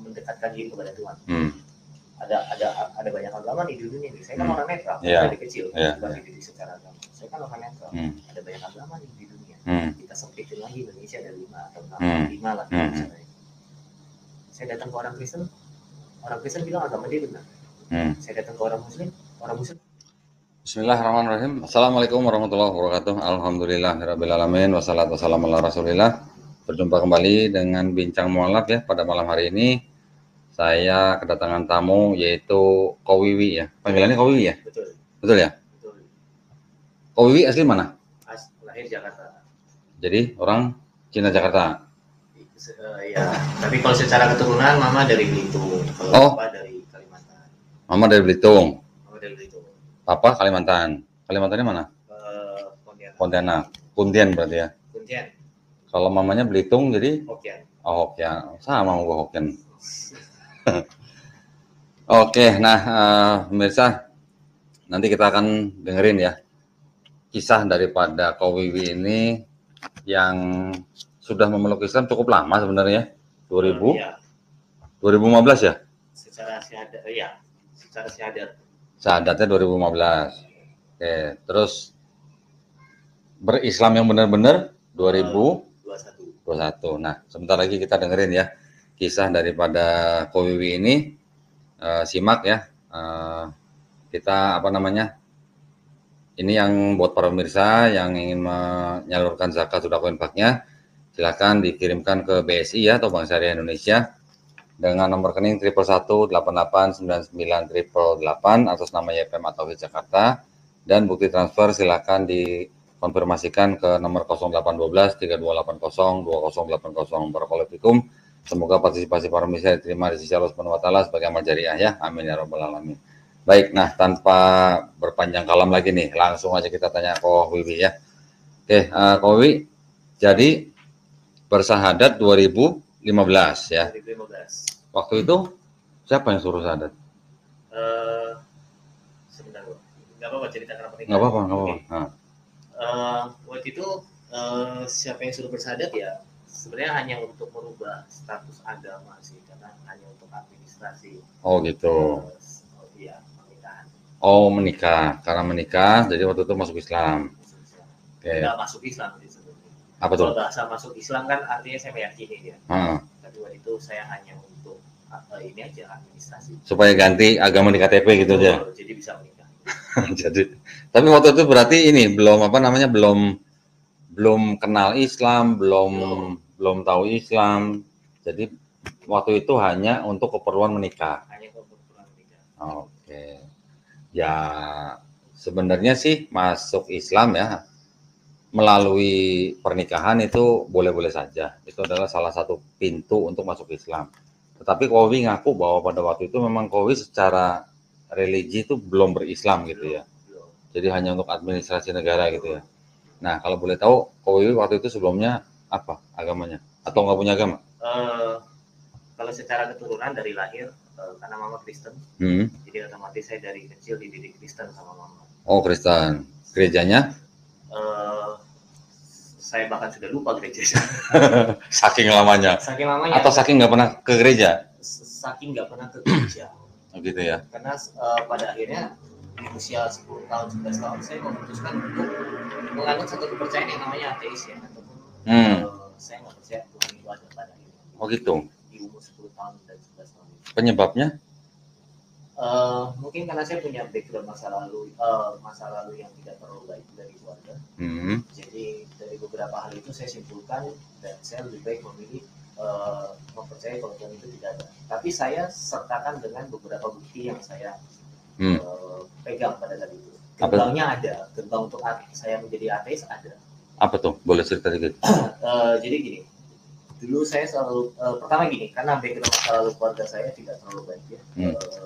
mendekatkan diri kepada Tuhan. Hmm. Ada banyak agama di dunia ini. Saya kan orang netral, dari kecil, bukan dididik secara agama. Saya kan orang netral. Ada banyak agama di dunia. Kita sempitin lagi Indonesia ada 5 atau 5 lah. Saya datang ke orang Kristen bilang agama dia benar. Saya datang ke orang Muslim. Bismillahirrahmanirrahim. Assalamualaikum warahmatullahi wabarakatuh. Alhamdulillahirabbil alamin wassalatu wassalamu ala Rasulillah. Berjumpa kembali dengan Bincang Mualaf ya. Pada malam hari ini saya kedatangan tamu yaitu Ko Wiwi ya. Panggilannya Ko Wiwi ya? Betul ya? Betul. Ko Wiwi asli mana? Lahir Jakarta. Jadi orang Cina Jakarta. Ya, tapi kalau secara keturunan mama dari Belitung, kalau papa dari Kalimantan. Mama dari Belitung. Papa Papa Kalimantan. Kalimantannya mana? Pontianak. Puntian berarti ya? Puntian. Kalau mamanya Belitung jadi? Hokian. Oh, Hokian. Sama mau gua Hokian. Oke, nah pemirsa, nanti kita akan dengerin ya kisah daripada Ko Wiwi ini yang sudah memeluk Islam cukup lama sebenarnya, 2015 ya? Secara syahadat, ya. Secara syahadat. Syahadatnya 2015. Oke, terus berislam yang benar-benar 2021. Nah, sebentar lagi kita dengerin ya kisah daripada Ko Wiwi ini. Simak ya. Kita ini yang buat para pemirsa yang ingin menyalurkan zakat sedekah infaknya, silakan dikirimkan ke BSI ya atau Bank Syariah Indonesia dengan nomor rekening 111889988 atas nama YPM atau Jakarta, dan bukti transfer silakan dikonfirmasikan ke nomor 0812 3280 2080. Barakallahu fikum. Semoga partisipasi para pemirsa diterima di sisi Allah Subhanahu wa taala sebagai amal jariah ya. Amin ya rabbal alamin. Baik, nah tanpa berpanjang kalam lagi nih, langsung aja kita tanya Ko Wiwi ya. Oke, Ko Wiwi, jadi bersahadat 2015 ya. 2015. Waktu itu siapa yang suruh syahadat? Sebentar, nggak apa-apa cerita kenapa ini. Nggak apa-apa. Waktu itu siapa yang suruh bersyahadat ya? Sebenarnya hanya untuk merubah status agama sih, karena hanya untuk administrasi. Oh gitu. Iya, pernikahan. Oh menikah, karena menikah, jadi waktu itu masuk Islam. Okay. Nggak masuk Islam sih sebenarnya. Apa tuh? Kalau bahasa masuk Islam kan artinya saya meyakini ya. Tapi waktu itu saya hanya untuk ini aja administrasi. Supaya ganti agama di KTP gitu aja. Jadi bisa menikah. Jadi, tapi waktu itu berarti ini belum belum kenal Islam, belum tahu Islam. Jadi waktu itu hanya untuk keperluan menikah. Oke. Ya sebenarnya sih masuk Islam ya melalui pernikahan itu boleh-boleh saja. Itu adalah salah satu pintu untuk masuk Islam. Tetapi Ko Wiwi ngaku bahwa pada waktu itu memang Ko Wiwi secara religi itu belum berislam gitu ya. Jadi hanya untuk administrasi negara gitu ya. Nah, kalau boleh tahu, Ko Wiwi waktu itu sebelumnya apa agamanya? Atau nggak punya agama? Kalau secara keturunan dari lahir, karena mama Kristen, jadi otomatis saya dari kecil dididik Kristen sama mama. Oh, Kristen. Gerejanya? Saya bahkan sudah lupa gerejanya. Saking lamanya? Atau saking nggak pernah ke gereja? Saking nggak pernah ke gereja. Oh, gitu ya? Karena pada akhirnya di usia 10 tahun, 11 tahun saya memutuskan untuk menganut satu kepercayaan yang namanya ateis ya. Saya nggak percaya Tuhan itu ada pada akhirnya. Oh gitu? Di umur 10 tahun dan 11 tahun. Penyebabnya? Mungkin karena saya punya background masa lalu yang tidak terlalu baik dari keluarga. Jadi dari beberapa hal itu saya simpulkan dan saya lebih baik memilih mempercayai kalau Tuhan itu tidak ada. Tapi saya sertakan dengan beberapa bukti yang saya pegang pada saat itu. Gerbangnya ada, gerbang untuk saya menjadi ateis ada. Apa tuh? Boleh cerita sedikit? Jadi gini, dulu saya selalu pertama gini, karena background masa lalu keluarga saya tidak terlalu baik ya.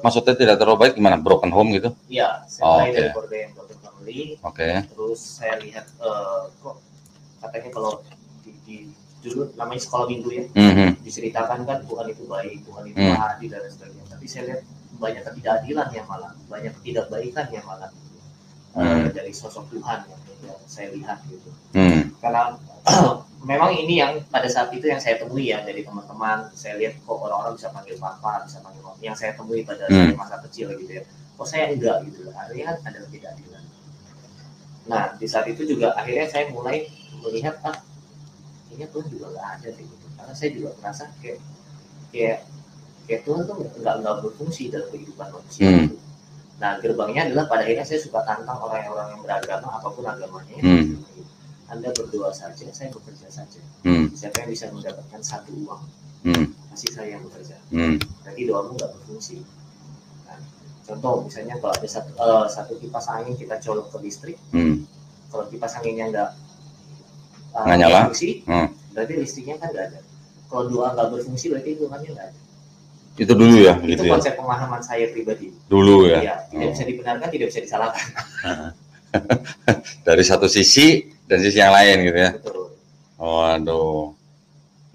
Maksudnya tidak terlalu baik gimana? Broken home gitu? Iya, saya mulai dari keluarga yang broken family. Terus saya lihat kok katanya kalau di dulu namanya sekolah minggu ya, diceritakan kan Tuhan itu baik, Tuhan itu adil dan sebagainya. Tapi saya lihat banyak ketidakadilan yang malah, banyak ketidakbaikan yang malah. dari sosok Tuhan yang saya lihat gitu. Karena memang ini yang pada saat itu yang saya temui ya dari teman-teman, saya lihat kok orang-orang bisa panggil papa, bisa panggil mama, yang saya temui pada masa kecil gitu ya. Kok saya enggak gitu, akhirnya ada ketidakadilan. Nah di saat itu juga akhirnya saya mulai melihat kayaknya Tuhan juga nggak ada sih gitu. Karena saya juga merasa kayak Tuhan tuh nggak berfungsi dalam kehidupan manusia. Gitu. Nah gerbangnya adalah pada akhirnya saya suka tantang orang-orang yang beragama apapun agamanya. Anda berdoa saja, saya bekerja saja. Siapa yang bisa mendapatkan satu uang, pasti saya yang bekerja. Berarti doamu nggak berfungsi. Nah, contoh misalnya kalau ada satu kipas angin kita colok ke listrik, kalau kipas anginnya nggak nyala, berfungsi, berarti listriknya kan nggak ada. Kalau doa nggak berfungsi, berarti Tuhannya nggak ada. Itu dulu ya, itu gitu konsep pemahaman saya pribadi. Dulu ya. Tidak bisa dibenarkan, tidak bisa disalahkan. Dari satu sisi dan sisi yang lain gitu ya. Betul. Waduh,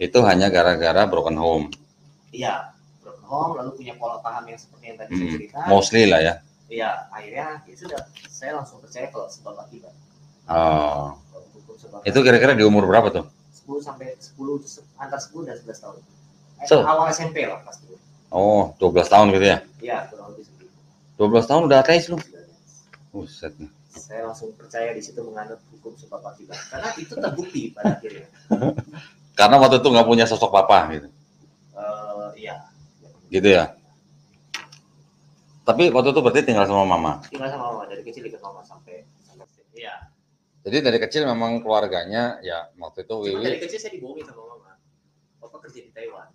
itu hanya gara-gara broken home. Iya, broken home, lalu punya pola paham yang seperti yang tadi saya cerita. Mostly lah ya. Iya, akhirnya ya sudah, saya langsung percaya kalau sebab akibat. Itu kira-kira di umur berapa tuh? 10 antara 10 dan 11 tahun. Awal SMP lah pasti. 12 tahun gitu ya? Iya, kurang lebih segitu. 12 tahun udah ateis lu? Buset nih. Saya langsung percaya di situ menganut hukum sebab akibat. Karena itu terbukti pada akhirnya. Karena waktu itu nggak punya sosok papa gitu. Iya. Gitu ya. Tapi waktu itu berarti tinggal sama mama. Tinggal sama mama dari kecil ikut mama sampai. Iya. Jadi dari kecil memang keluarganya ya waktu itu Wiwi. Dari kecil saya dibohongin sama mama. Papa kerja di Taiwan.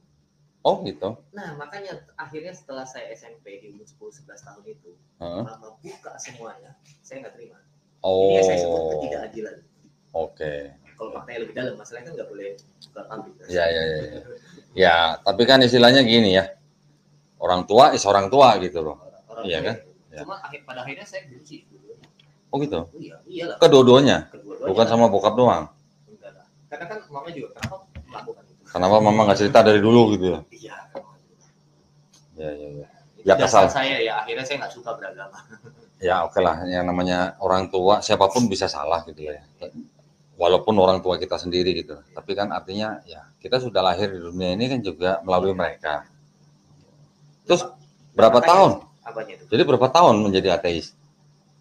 Oh gitu. Nah makanya akhirnya setelah saya SMP di umur 10-11 tahun itu, mama buka semuanya, saya nggak terima. Ini yang saya sebut ketidakadilan. Oke. Kalau maknanya lebih dalam, masalahnya kan nggak boleh buka pabrik. Ya. Ya, tapi kan istilahnya gini ya, orang tua is orang tua gitu loh. Iya kan? Cuma pada akhirnya saya benci. Oh gitu? Iyalah. Kedua-duanya? Bukan sama bokap doang? Enggak lah. Karena kan mama juga, kenapa melakukan itu? Kenapa mama nggak cerita dari dulu gitu ya? Iya. Ya. Ya kesal saya ya, akhirnya saya nggak suka beragama. Ya oke lah, yang namanya orang tua, siapapun bisa salah gitu ya. Walaupun orang tua kita sendiri gitu. Tapi kan artinya ya kita sudah lahir di dunia ini kan juga melalui mereka. Terus berapa tahun? Apanya itu? Jadi berapa tahun menjadi ateis?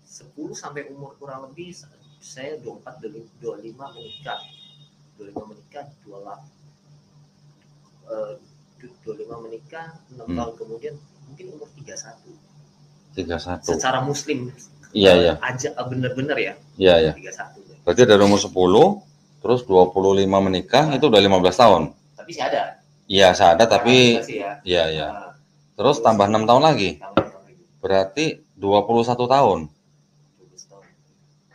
10 sampai umur kurang lebih saya 24, 25 menikah. 25 menikah, 25 menikah, 6 tahun kemudian mungkin umur 31. Secara muslim. Iya. Aja bener-bener ya. Iya. 31. Berarti dari umur 10 terus 25 menikah itu udah 15 tahun. Tapi sih ada. Iya, saya ada tapi iya. Terus tambah 6 tahun lagi. Berarti 21 tahun.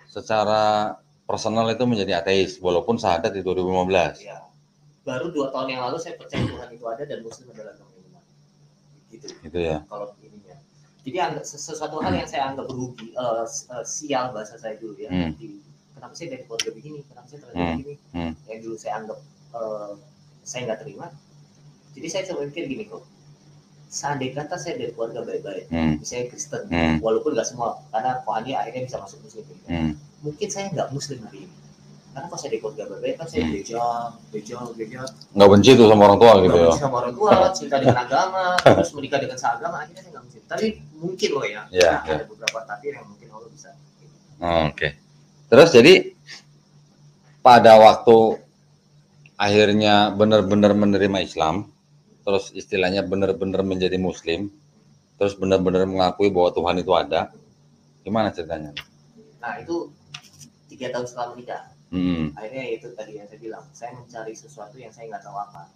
Secara personal itu menjadi ateis walaupun syahadat di 2015. Iya. Baru 2 tahun yang lalu saya percaya Tuhan itu ada dan muslim adalah agama yang benar. Gitu ya. Kalau ininya. Jadi sesuatu hal yang saya anggap berugi, sial bahasa saya dulu ya. Kenapa saya dari keluarga begini? Kenapa saya terjadi begini? Yang dulu saya anggap saya nggak terima. Jadi saya coba mikir gini kok. Seandainya kata saya dari keluarga baik-baik, saya Kristen, walaupun nggak semua, karena rohani akhirnya bisa masuk muslim. Mungkin saya nggak muslim hari ini. Karena kalau saya di keluarga baik-baik kan saya gereja. Nggak benci tuh sama orang tua gitu ya? Benci sama orang tua, cinta dengan agama, terus menikah dengan seagama, akhirnya saya nggak muslim. Tapi mungkin loh ya, ada beberapa takdir yang mungkin Allah bisa. Oke. Terus jadi pada waktu akhirnya benar-benar menerima Islam, terus istilahnya benar-benar menjadi muslim, terus benar-benar mengakui bahwa Tuhan itu ada, gimana ceritanya? Nah itu 3 tahun setelah menikah. Akhirnya itu tadi yang saya bilang, saya mencari sesuatu yang saya nggak tahu apa.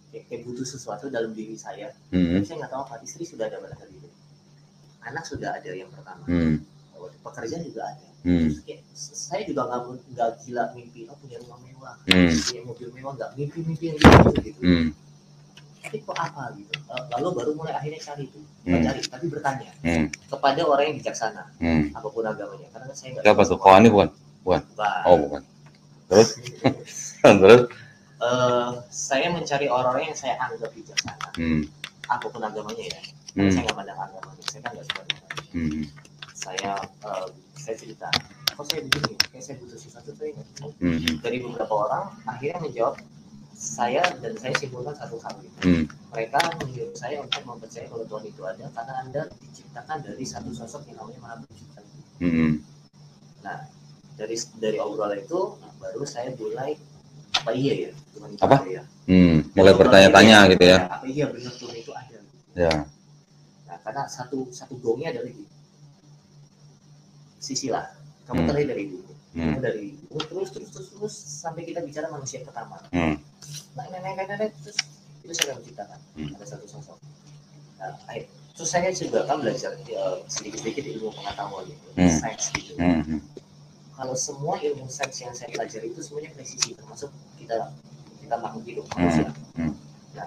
Kayak butuh sesuatu dalam diri saya, tapi saya nggak tahu apa. Istri sudah ada pada hari itu, anak sudah ada yang pertama, pekerjaan juga ada. Saya juga nggak gila mimpi punya rumah mewah, punya mobil mewah, nggak mimpi yang gitu. Tapi kok apa gitu? Lalu baru mulai akhirnya cari itu, tapi bertanya kepada orang yang bijaksana, apapun agamanya. Karena saya nggak. Siapa tuh? Kohani bukan? Oh bukan. Terus? Terus? Saya mencari orang-orang yang saya anggap bijaksana, apapun agamanya ya. Saya nggak pandang agamanya, saya kan nggak suka. saya cerita, kok saya begini, kayak saya butuh sesuatu saya nggak tahu. Dari beberapa orang akhirnya menjawab saya, dan saya simpulkan satu hal gitu. Mereka menyuruh saya untuk mempercayai kalau Tuhan itu ada karena Anda diciptakan dari satu sosok yang namanya Maha Pencipta. Nah, dari obrolan itu baru saya mulai apa iya ya Tuhan itu apa? ada ya. Mulai bertanya-tanya gitu ya. Apa iya benar Tuhan itu ada? Ya. Nah, karena satu gongnya adalah gitu. Sisilah, kamu terakhir dari ibu, kamu dari ibu, terus sampai kita bicara manusia pertama. Terus itu saya menciptakan ada satu sosok. Nah, terus saya juga kan belajar sedikit-sedikit ilmu pengetahuan gitu, sains gitu. Kalau semua ilmu sains yang saya pelajari itu semuanya presisi, termasuk kita makhluk hidup manusia. Nah,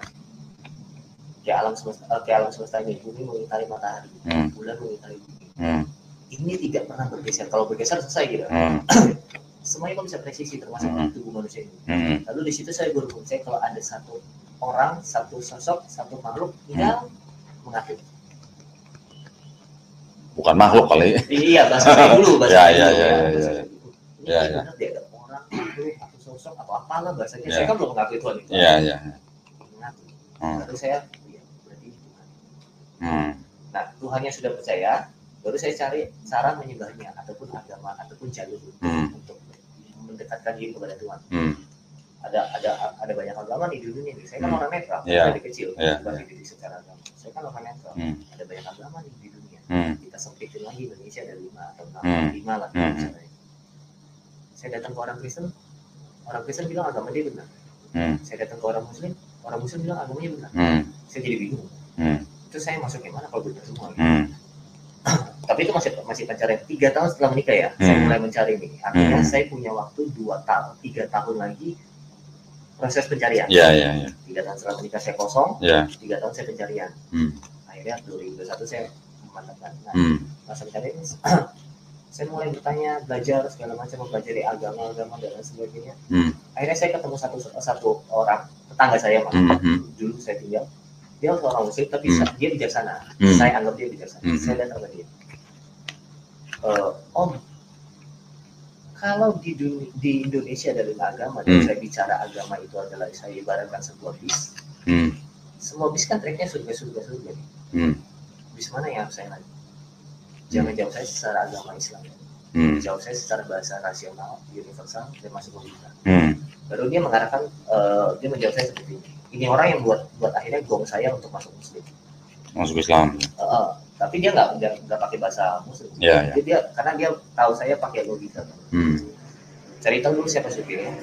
kayak alam semesta ini, bumi mengitari matahari, bulan mengitari bumi. Ini tidak pernah bergeser. Kalau bergeser selesai gitu. Semuanya kan bisa presisi, termasuk tubuh manusia ini. Lalu di situ saya baru percaya kalau ada satu orang, satu sosok, satu makhluk yang mengatur. Bukan makhluk kali. Iya, bahasa saya dulu. Iya. Ini benar dia ada orang, makhluk, atau sosok, atau apalah bahasanya. Saya kan belum mengakui Tuhan itu. Iya. Mengatur. Lalu saya, berarti Tuhan. Nah, Tuhannya sudah percaya. Baru saya cari cara menyembahnya ataupun agama ataupun jalur untuk mendekatkan diri kepada Tuhan. Ada banyak agama di dunia ini. Saya kan orang netral, dari kecil bukan dididik secara agama. Saya kan orang netral. Ada banyak agama di dunia. Kita sempitin lagi Indonesia ada 5 atau 5 lah misalnya. Saya datang ke orang Kristen bilang agama dia benar. Saya datang ke orang Muslim bilang agamanya benar. Saya jadi bingung. Itu saya masuk yang mana kalau benar semua? Tapi itu masih pencarian. 3 tahun setelah menikah ya, saya mulai mencari ini. Artinya saya punya waktu 3 tahun lagi proses pencarian. 3 tahun setelah menikah saya kosong, 3 tahun saya pencarian. Akhirnya 2021 saya memantapkan. Nah, masa pencarian ini, saya mulai bertanya, belajar segala macam, mempelajari agama dan lain sebagainya. Akhirnya saya ketemu satu orang tetangga saya, dulu saya tinggal. Dia seorang muslim tapi dia bijaksana. Saya anggap dia bijaksana. Saya datang ke dia. Om, kalau di Indonesia ada 5 agama dan saya bicara agama itu adalah saya ibaratkan sebuah bis. Semua bis kan treknya surga. Bis mana yang harus saya naik? Jangan jawab saya secara agama Islam. Jawab saya secara bahasa rasional, universal, dan masuk logika. Baru dia mengarahkan, dia menjawab saya seperti ini. Ini orang yang buat akhirnya gong saya untuk masuk Muslim. Masuk Islam. Tapi dia nggak pakai bahasa Muslim. Dia karena dia tahu saya pakai logika. Cari tahu dulu siapa supirnya,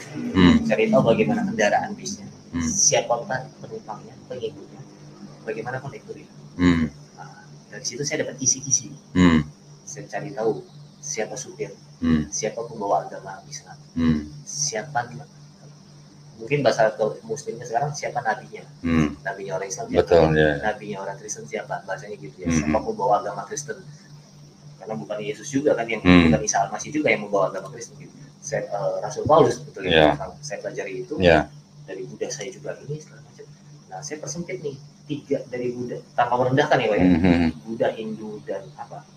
cari tahu bagaimana kendaraan bisnya, siapa penumpangnya, pengikutnya, bagaimana konektornya. Dari situ saya dapat kisi-kisi. Saya cari tahu siapa supir, siapa pembawa agama Islam, siapa mungkin bahasa Muslimnya sekarang siapa nabinya, nabinya orang Islam siapa, nabinya orang Kristen siapa, bahasanya gitu ya. Siapa pembawa agama Kristen, karena bukan Yesus juga kan yang bukan Isa Al-Masih juga yang membawa agama Kristen gitu. Rasul Paulus betul ya. Saya pelajari itu dari Buddha saya juga ini segala macam. Nah saya persempit nih 3 dari Buddha tanpa merendahkan ya Pak ya. Buddha, Hindu dan apa?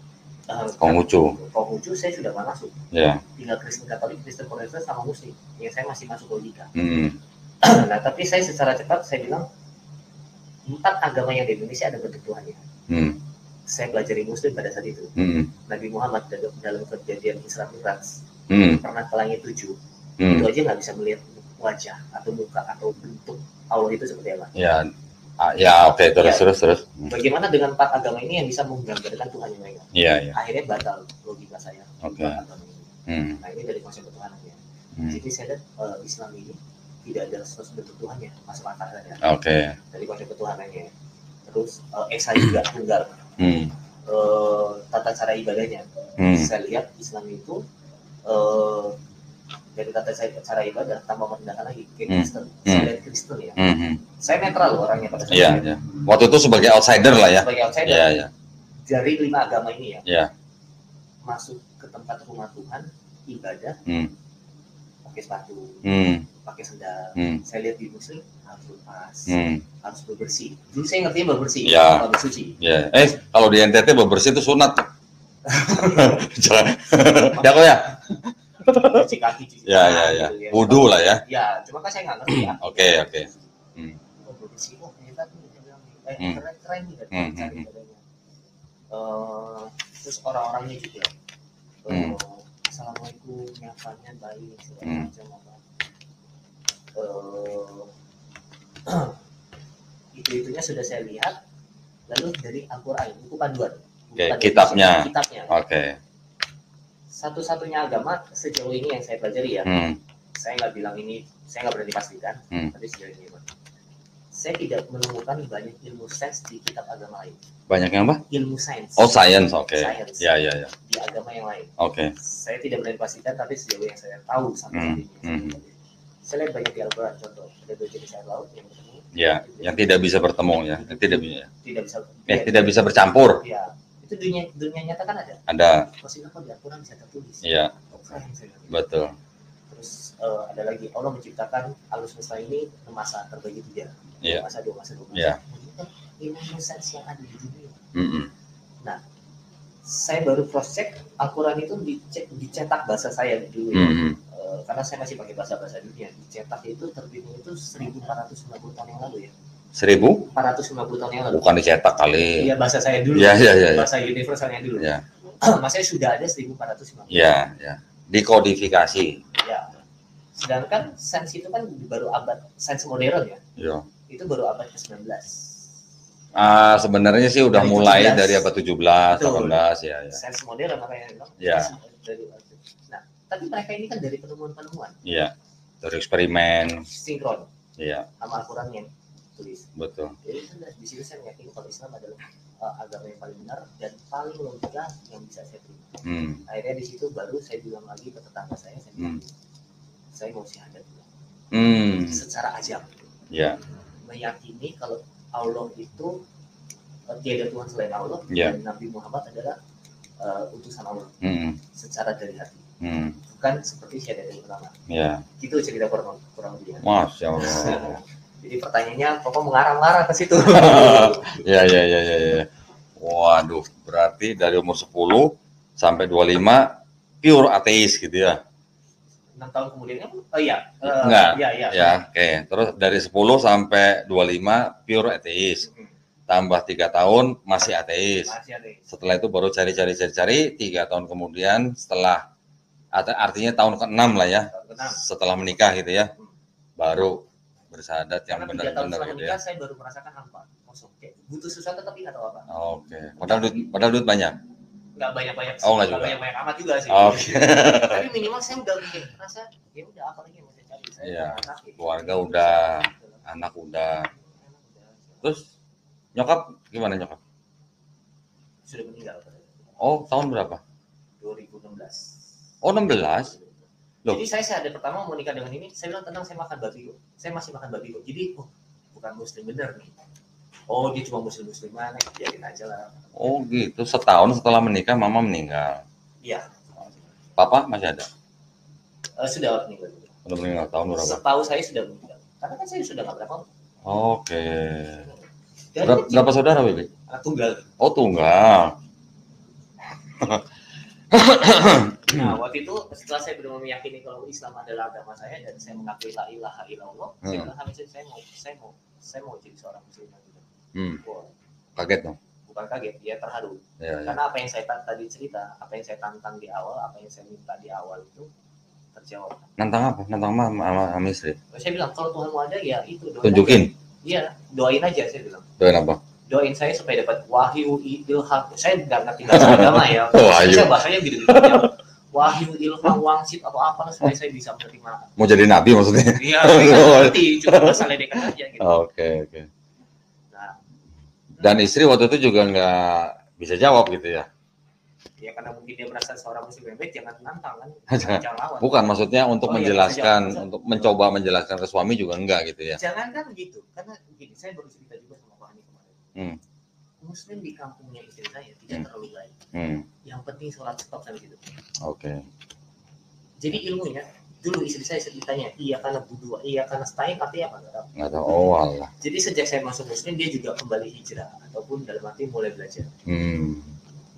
Konghucu saya sudah nggak masuk. Tinggal Kristen Katolik, Kristen Protestan sama Muslim. Yang saya masih masuk logika. Nah tapi saya secara cepat saya bilang 4 agama yang di Indonesia ada bentuk Tuhannya. Saya pelajari Muslim pada saat itu. Nabi Muhammad dalam kejadian Isra Mi'raj pernah ke langit 7. Itu aja nggak bisa melihat wajah atau muka atau bentuk Allah itu seperti apa. Oke, terus. Bagaimana dengan 4 agama ini yang bisa menggambarkan Tuhan yang mereka? Akhirnya batal logika saya. Nah ini dari konsep ketuhanannya. Jadi saya lihat Islam ini tidak ada sosok bentuk Tuhannya, masuk akal saja. Dari konsep ketuhanannya. Terus Esa juga tunggal. Tata cara ibadahnya. Saya lihat Islam itu dari tata cara ibadah tanpa merendahkan lagi ke Kristen. Saya lihat Kristen ya. Saya netral loh orangnya pada saat itu. Waktu itu sebagai outsider lah ya. Sebagai outsider. Dari 5 agama ini ya. Masuk ke tempat rumah Tuhan, ibadah, pakai sepatu, pakai sendal. Saya lihat di Muslim harus lepas, harus bebersih. Dulu saya ngertinya bebersih, bersuci. Kalau di NTT bebersih itu sunat. Jangan. Jago ya? Cuci kaki, cuci tangan, Ya. gitu ya. Wudu lah ya. Ya, cuma kan saya nggak ngerti ya. Oke. Oh, bersih, oh ternyata tuh dia bilang nih, Hmm. keren nih dari Hmm. cari badannya. Terus orang-orangnya juga, assalamualaikum, nyapanya baik, segala macam apa. Itu-itunya sudah saya lihat. Lalu dari Al-Quran, buku panduan. Oke, kitabnya. Oke. Satu-satunya agama sejauh ini yang saya pelajari ya. Saya nggak bilang ini, saya nggak berani pastikan, tapi sejauh ini saya tidak menemukan banyak ilmu sains di kitab agama lain. Banyak yang apa? Ilmu sains. Oh, sains, oke. Science. Ya. Di agama yang lain. Oke. Saya tidak berani pastikan, tapi sejauh yang saya tahu sampai ini. Saya lihat banyak di Al-Quran, contoh ada 2 jenis air laut yang bertemu. Ya, yang tidak bisa bertemu ya, tidak bisa bercampur. Ya, itu dunia nyata kan ada. Ada. Maksudnya kok di Al-Quran bisa tertulis. Iya. Betul. Terus ada lagi, Allah menciptakan alam semesta ini masa terbagi 3. Iya. Masa 2 masa. Iya. Ilmu sains yang ada di dunia. Nah, saya baru cross check Al-Quran itu dicetak bahasa saya dulu. Karena saya masih pakai bahasa dunia. Dicetak itu terbitnya itu 1450 tahun yang lalu ya. 1450 tahun yang lalu. Bukan dicetak kali. Iya, bahasa saya dulu. Iya. Bahasa universalnya dulu. Iya. Masanya sudah ada 1450. Iya. Dikodifikasi. Ya. Sedangkan sains itu kan baru abad sains modern ya. Iya. Itu baru abad ke-19. Sebenarnya sih udah mulai 17. Dari abad 17, 18 ya. Sains modern apa yang bilang? Iya. Nah, tapi mereka ini kan dari penemuan-penemuan. Iya. Dari eksperimen. Sinkron. Iya. Sama Al-Quran yang tulis. Betul. Jadi di situ saya meyakini kalau Islam adalah agama yang paling benar dan paling logika yang bisa saya terima. Akhirnya di situ baru saya bilang lagi ke tetangga saya bilang, saya mau syahadat dulu. Secara ajak. Ya. Meyakini kalau Allah itu tiada Tuhan selain Allah dan Nabi Muhammad adalah utusan Allah. Secara dari hati. Bukan seperti syahadat yang pertama. Ya. Itu cerita kurang lebih. Masya Allah. Jadi pertanyaannya, pokok mengarah-mengarah ke situ. Ya. Waduh, berarti dari umur 10 sampai 25 pure ateis gitu ya? 6 tahun kemudian, iya. Enggak. Ya. Oke. Terus dari 10 sampai 25 pure ateis. Tambah 3 tahun masih ateis. Setelah itu baru cari 3 tahun kemudian setelah, artinya tahun ke-6 lah ya. Setelah menikah gitu ya. Baru bersyahadat yang benar-benar gitu ya. Saya baru merasakan hampa, kosong. Butuh sesuatu tapi nggak tahu apa. Oke. Padahal duit banyak. Nggak banyak-banyak. Nggak juga. Banyak amat juga sih. Oke. Tapi minimal saya udah bikin rasa ya udah apa lagi yang mau saya cari. Iya. Keluarga udah, anak udah. Terus nyokap gimana nyokap? Sudah meninggal. Oh, tahun berapa? 2016. Oh, 16. Loh. Jadi saya syahadat pertama mau nikah dengan ini, saya bilang tenang, saya makan babi kok. Saya masih makan babi kok. Jadi bukan muslim bener nih. Oh, dia cuma muslim mana, biarin aja lah. Oh gitu, setahun setelah menikah mama meninggal. Iya. Papa masih ada? Sudah meninggal. Sudah meninggal tahun berapa? Setahu saya sudah meninggal. Karena kan saya sudah nggak berapa. Oke. Berapa saudara, Bibi? Tunggal. Oh, tunggal. Nah, waktu itu setelah saya benar meyakini kalau Islam adalah agama saya dan saya mengakui la ilaha illallah, saya bilang saya mau jadi seorang muslim juga. Kaget dong? Bukan kaget, ya terharu. Ya. Karena apa yang saya tadi cerita, apa yang saya tantang di awal, apa yang saya minta di awal itu terjawab. Nantang apa? Nantang sama istri? Saya bilang kalau Tuhan mau ada ya itu. Tunjukin. Iya, doain aja saya bilang. Doain apa? Doain saya supaya dapat wahyu ilham. Saya nggak ngerti bahasa agama ya. Saya bahasanya gitu. Wahyu ilham wangsit atau apa supaya saya bisa menerima. Mau jadi nabi maksudnya? Iya, ngerti. Cuma bahasa ledekan aja gitu. Oke. Nah, dan istri waktu itu juga nggak bisa jawab gitu ya? Ya karena mungkin dia merasa seorang muslim yang baik, jangan nantang kan. Jangan lawan. Bukan, maksudnya untuk menjelaskan, untuk mencoba menjelaskan ke suami juga enggak gitu ya? Jangan kan gitu, karena begini, saya baru cerita juga sama Pak Hani kemarin. Muslim di kampungnya istri saya tidak terlalu baik. Yang penting sholat stop sampai situ. Oke. Jadi ilmunya, dulu istri saya ditanya, iya karena budua, iya karena stain, artinya apa? Nggak tahu. Oh Allah. Jadi sejak saya masuk Muslim, dia juga kembali hijrah ataupun dalam arti mulai belajar.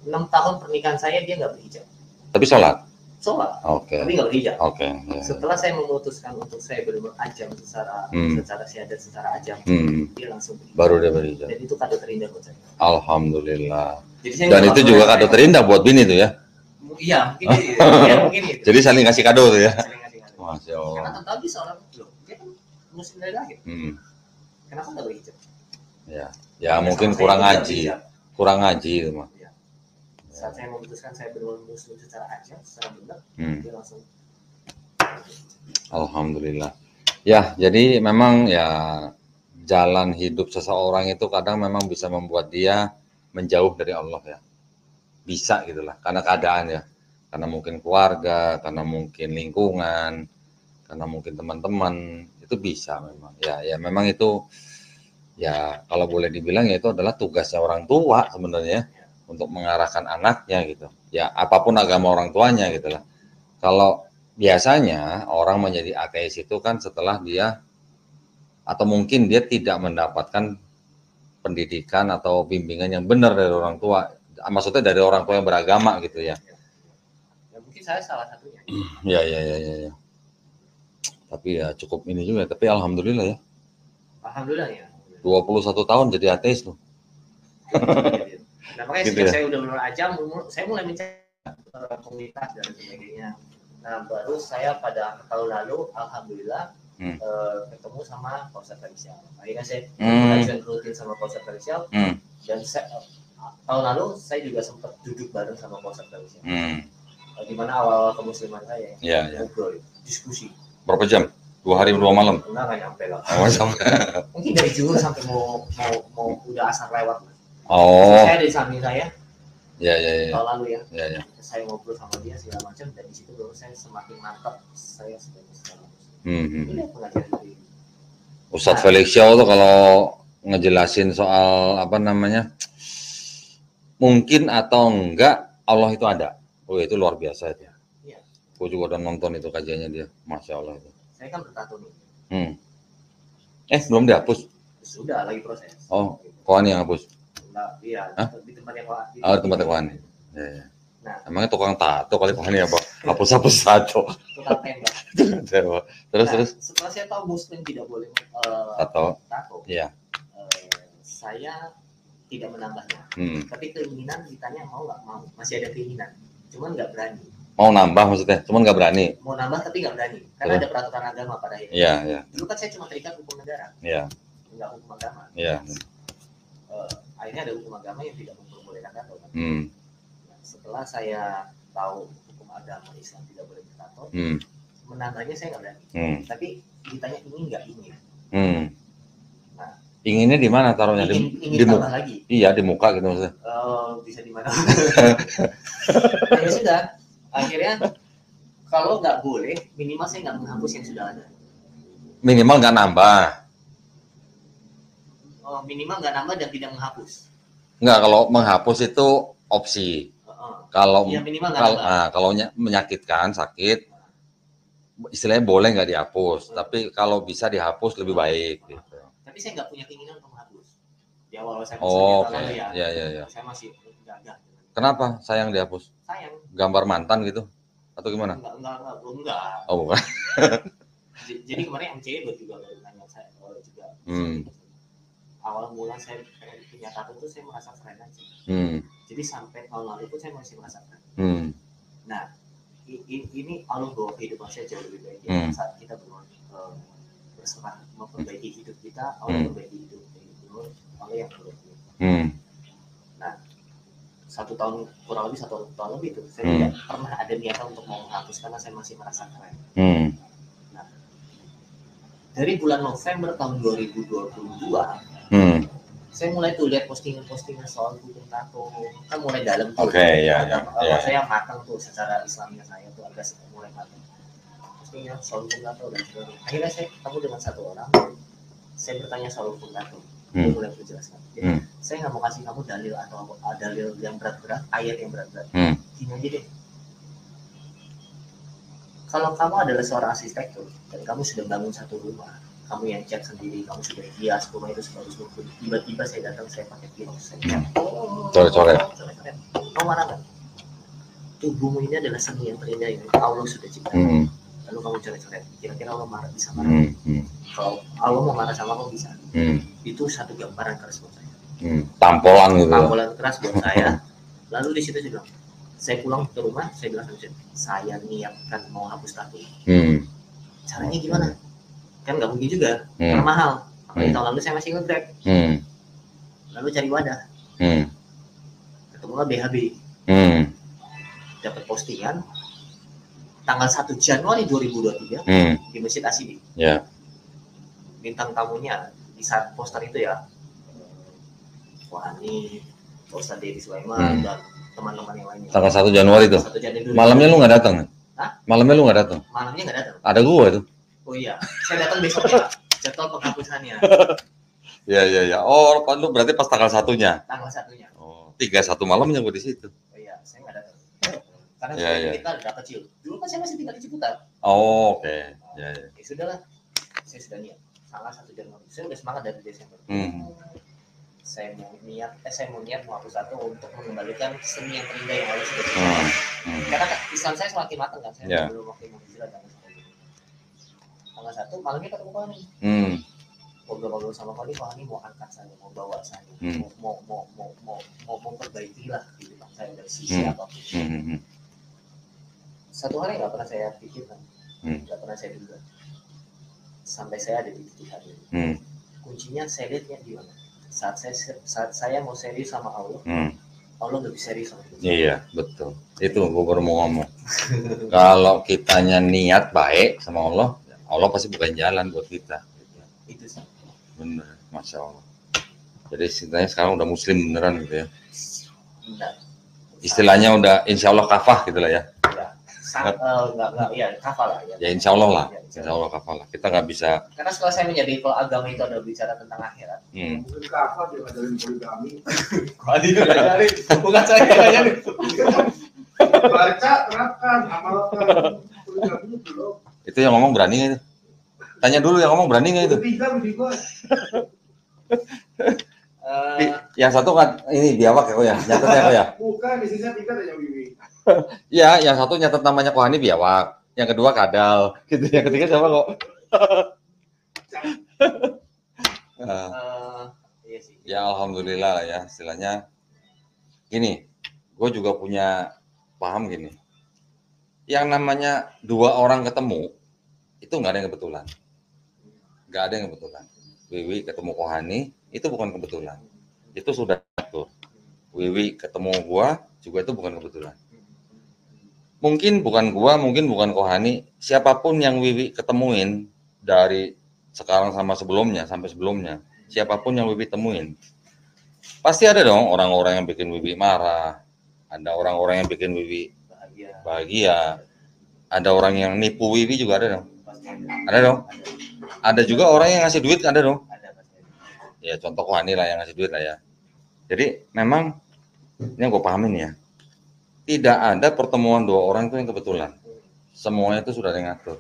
6 tahun pernikahan saya dia nggak berhijab. Tapi sholat. Tapi nggak berhijab. Ya. Setelah saya memutuskan untuk saya berajam secara syahadat, secara ajam, dia langsung berhijab. Baru dia berhijab. Dan itu kado terindah buat saya. Alhamdulillah. Dan itu juga kado terindah buat bini tuh ya. Iya, mungkin itu. Jadi saling ngasih kado tuh ya. Masya Allah. Karena tentu dia seorang dia kan muslim dari lahir. Kenapa nggak berhijab? Ya mungkin kurang ngaji itu mah. Saat saya memutuskan saya berwudu muslim secara ajam, secara benar, dia langsung. Alhamdulillah. Ya, jadi memang ya jalan hidup seseorang itu kadang memang bisa membuat dia menjauh dari Allah ya. Bisa gitulah, karena keadaan ya. Karena mungkin keluarga, karena mungkin lingkungan, karena mungkin teman-teman, itu bisa memang. Ya memang itu ya kalau boleh dibilang ya itu adalah tugasnya orang tua sebenarnya. Untuk mengarahkan anaknya gitu. Ya apapun agama orang tuanya gitu lah. Kalau biasanya orang menjadi ateis itu kan setelah dia atau mungkin dia tidak mendapatkan pendidikan atau bimbingan yang benar dari orang tua. Maksudnya dari orang tua yang beragama gitu ya. Ya mungkin saya salah satunya. Ya. Tapi ya cukup ini juga. Tapi alhamdulillah ya. Alhamdulillah ya. 21 tahun jadi ateis loh. Nah, makanya gitu sejak saya udah mulai ajam, saya mulai mencari komunitas dan sebagainya. Nah, baru saya pada tahun lalu, alhamdulillah, ketemu sama Pak Ustadz Farisal. Akhirnya saya mengajukan rutin sama Pak Ustadz Farisal, dan tahun lalu saya juga sempat duduk bareng sama Pak Ustadz Farisal. Di mana awal-awal kemusliman saya, ngobrol, diskusi. Berapa jam? 2 hari 2 malam? Nggak nyampe lah. Mungkin dari zuhur sampai mau udah asar lewat. Saya di samping saya. Ya. Tahun lalu ya. Saya ngobrol sama dia segala macam, dan di situ baru saya semakin mantap saya sebagai seorang muslim. Ini pengajaran dari Ustadz Felix Shaw tuh kalau ngejelasin soal apa namanya mungkin atau enggak Allah itu ada. Itu luar biasa itu. Iya. Aku juga udah nonton itu kajiannya dia, Masya Allah itu. Saya kan bertato nih. Belum dihapus? Sudah lagi proses. Kohan yang hapus? Iya, di tempat yang Kohan. Di tempat yang Kohan. Ya. Nah, emangnya tukang tato kali Kohan ya, Pak? Hapus tato. Tukang tembak. Terus. Setelah saya tahu muslim tidak boleh tato. Iya. Saya tidak menambahnya. Tapi keinginan ditanya mau nggak mau, masih ada keinginan, cuman nggak berani. Mau nambah maksudnya, cuman nggak berani. Mau nambah tapi nggak berani, karena ada peraturan agama pada akhirnya. Iya. Dulu kan saya cuma terikat hukum negara. Iya. Nggak hukum agama. Iya. Akhirnya ada hukum agama yang tidak memperbolehkan tato. Setelah saya tahu hukum agama Islam tidak boleh bertato, menambahnya saya nggak berani. Tapi ditanya ingin nggak ingin. Nah, inginnya di mana taruhnya? Di muka lagi. Iya, di muka gitu maksudnya. Bisa di mana? Ya sudah. Akhirnya kalau nggak boleh, minimal saya nggak menghapus yang sudah ada. Minimal nggak nambah. Minimal nggak nambah dan tidak menghapus. Nggak, kalau menghapus itu opsi. Kalau ya, kalau menyakitkan, sakit, istilahnya boleh nggak dihapus. Tapi kalau bisa dihapus lebih baik. Gitu. Tapi saya nggak punya keinginan untuk menghapus. Di awal saya ya. Saya masih gagah. Kenapa sayang dihapus? Sayang. Gambar mantan gitu? Atau gimana? Enggak. Oh, bukan. Jadi kemarin MCE juga nanya saya juga. Awal mula saya punya tato itu saya merasa keren aja. Jadi sampai tahun lalu itu saya masih merasa keren. Nah, ini Allah bawa kehidupan saya jauh lebih baik. Saat kita berserah memperbaiki hidup kita, Allah memperbaiki hidup Allah yang memperbaiki. Nah, kurang lebih satu tahun lebih itu saya tidak pernah ada niatan untuk mau menghapus karena saya masih merasa keren. Nah, dari bulan November tahun 2022 saya mulai tuh lihat postingan soal hukum tato, kan mulai dalam tuh. Saya matang tuh secara Islamnya, saya tuh agak mulai matang. Postingan soal hukum tato dan sebagainya. Akhirnya saya ketemu dengan satu orang, saya bertanya soal hukum tato. Dia mulai menjelaskan. Jadi, saya nggak mau kasih kamu dalil atau dalil yang berat-berat, ayat yang berat-berat. Gini aja deh. Kalau kamu adalah seorang arsitektur dan kamu sudah bangun satu rumah, kamu yang cat sendiri, kamu sudah hias rumah itu sebagus mungkin. Tiba-tiba saya datang, saya pakai pilok, saya coret-coret. Kamu marah kan? Tubuhmu ini adalah seni yang terindah yang Allah sudah cipta. Lalu kamu coret-coret, kira-kira Allah marah, bisa marah? Kalau Allah mau marah sama kamu bisa. Itu satu gambaran keras buat saya. Tampolan gitu. Tampolan keras buat saya. Lalu di situ saya bilang, saya pulang ke rumah, saya bilang sama saya niatkan mau hapus tato. Caranya gimana? Kan nggak mungkin juga, karena mahal. Apalagi tahun lalu saya masih nge-grab. Lalu cari wadah. Ketemulah BHB. Dapat postingan tanggal 1 Januari 2023 di Masjid Asidi. Bintang tamunya di saat poster itu ya, wah ini Ustaz Dedi Sulaiman dan teman-teman yang lainnya. Tanggal 1 Januari itu? 1 Januari. Malamnya lu nggak datang? Hah? Malamnya lu nggak datang? Malamnya nggak datang. Ada gua itu. Oh iya, saya datang besoknya. Jadwal penghapusannya. Iya. Oh, lu berarti pas tanggal 1-nya? Tanggal 1-nya. Oh, 31 malamnya gua di situ. Oh iya, saya nggak datang. Karena kita udah kecil. Dulu kan saya masih tinggal di Ciputat. Oh, oke. Ya. Ya sudahlah, saya sudah niat. Tanggal 1 Januari. Saya udah semangat dari Desember. Saya mau niat mau hapus tato untuk mengembalikan seni yang terindah yang Allah sudah cipta. Karena Islam saya semakin matang kan, saya belum waktu mau hijrah dan sebagainya. Tanggal 1 malamnya ketemu Kohani. Ngobrol-ngobrol sama Kohani mau angkat saya, mau bawa saya, mau memperbaiki lah kehidupan saya dari sisi apapun. Satu hari nggak pernah saya pikirkan, nggak pernah saya duga. Sampai saya ada di titik hari ini. Kuncinya saya lihatnya di mana? Saat saya mau serius sama Allah, Allah lebih serius sama kita. Iya, betul. Itu gue baru mau ngomong. Kalau kitanya niat baik sama Allah, Allah pasti bukain jalan buat kita. Itu sih. Bener, Masya Allah. Jadi istilahnya sekarang udah muslim beneran gitu ya. Benar. Istilahnya udah insya Allah kafah gitu lah ya. Ya, kafah lah. Ya insya Allah lah. Insya Allah kafah lah. Kita nggak bisa. Karena setelah saya menjadi kalau agama itu ada bicara tentang akhirat. Mungkin kafah dia ngajarin poligami. Kali itu ngajarin, bukan saya ngajarin. Baca, terapkan, amalkan. Poligami belum. Itu yang ngomong berani nggak itu? Tanya dulu yang ngomong berani nggak itu? Yang satu kan ini biawak ya kok ya, nyatetnya kok ya? Bukan, di sini tiga ada yang Wiwi. Iya, yang satu nyatet namanya Kohani biawak, yang kedua kadal, gitu. Yang ketiga siapa kok? Iya sih. Ya alhamdulillah lah ya, istilahnya gini, gue juga punya paham gini, yang namanya dua orang ketemu itu nggak ada yang kebetulan, nggak ada yang kebetulan. Wiwi ketemu Kohani itu bukan kebetulan, itu sudah atur. Wiwi ketemu gua juga itu bukan kebetulan. Mungkin bukan gua, mungkin bukan Kohani, siapapun yang Wiwi ketemuin dari sekarang sama sebelumnya sampai sebelumnya, siapapun yang Wiwi temuin, pasti ada dong orang-orang yang bikin Wiwi marah, ada orang-orang yang bikin Wiwi bahagia, ada orang yang nipu Wiwi juga ada dong, ada dong, ada juga orang yang ngasih duit ada dong, ya contoh Kohani lah yang ngasih duit lah ya. Jadi memang ini yang gue pahamin ya, tidak ada pertemuan dua orang itu yang kebetulan. Semuanya itu sudah ada yang ngatur.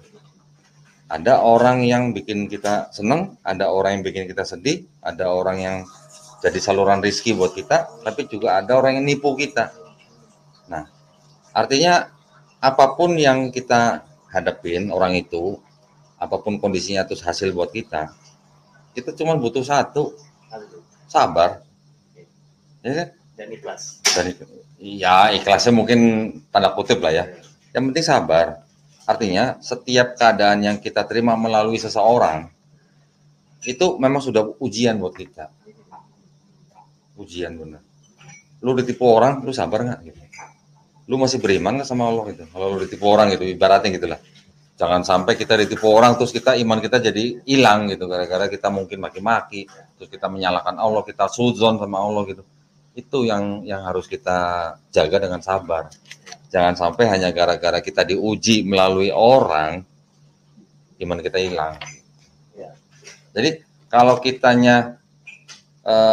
Ada orang yang bikin kita senang, ada orang yang bikin kita sedih, ada orang yang jadi saluran rezeki buat kita, tapi juga ada orang yang nipu kita. Nah, artinya apapun yang kita hadapin orang itu, apapun kondisinya terus hasil buat kita cuma butuh satu, sabar. Ya kan? Dan ikhlas. Ya ikhlasnya mungkin tanda kutip lah ya. Yang penting sabar. Artinya setiap keadaan yang kita terima melalui seseorang itu memang sudah ujian buat kita. Ujian benar. Lu ditipu orang, lu sabar nggak? Gitu. Lu masih beriman nggak sama Allah gitu? Kalau lu ditipu orang gitu, ibaratnya gitulah. Jangan sampai kita ditipu orang terus kita iman kita jadi hilang gitu gara-gara kita mungkin maki-maki, terus kita menyalahkan Allah, kita suudzon sama Allah gitu. Itu yang harus kita jaga dengan sabar. Jangan sampai hanya gara-gara kita diuji melalui orang, iman kita hilang. Jadi kalau kitanya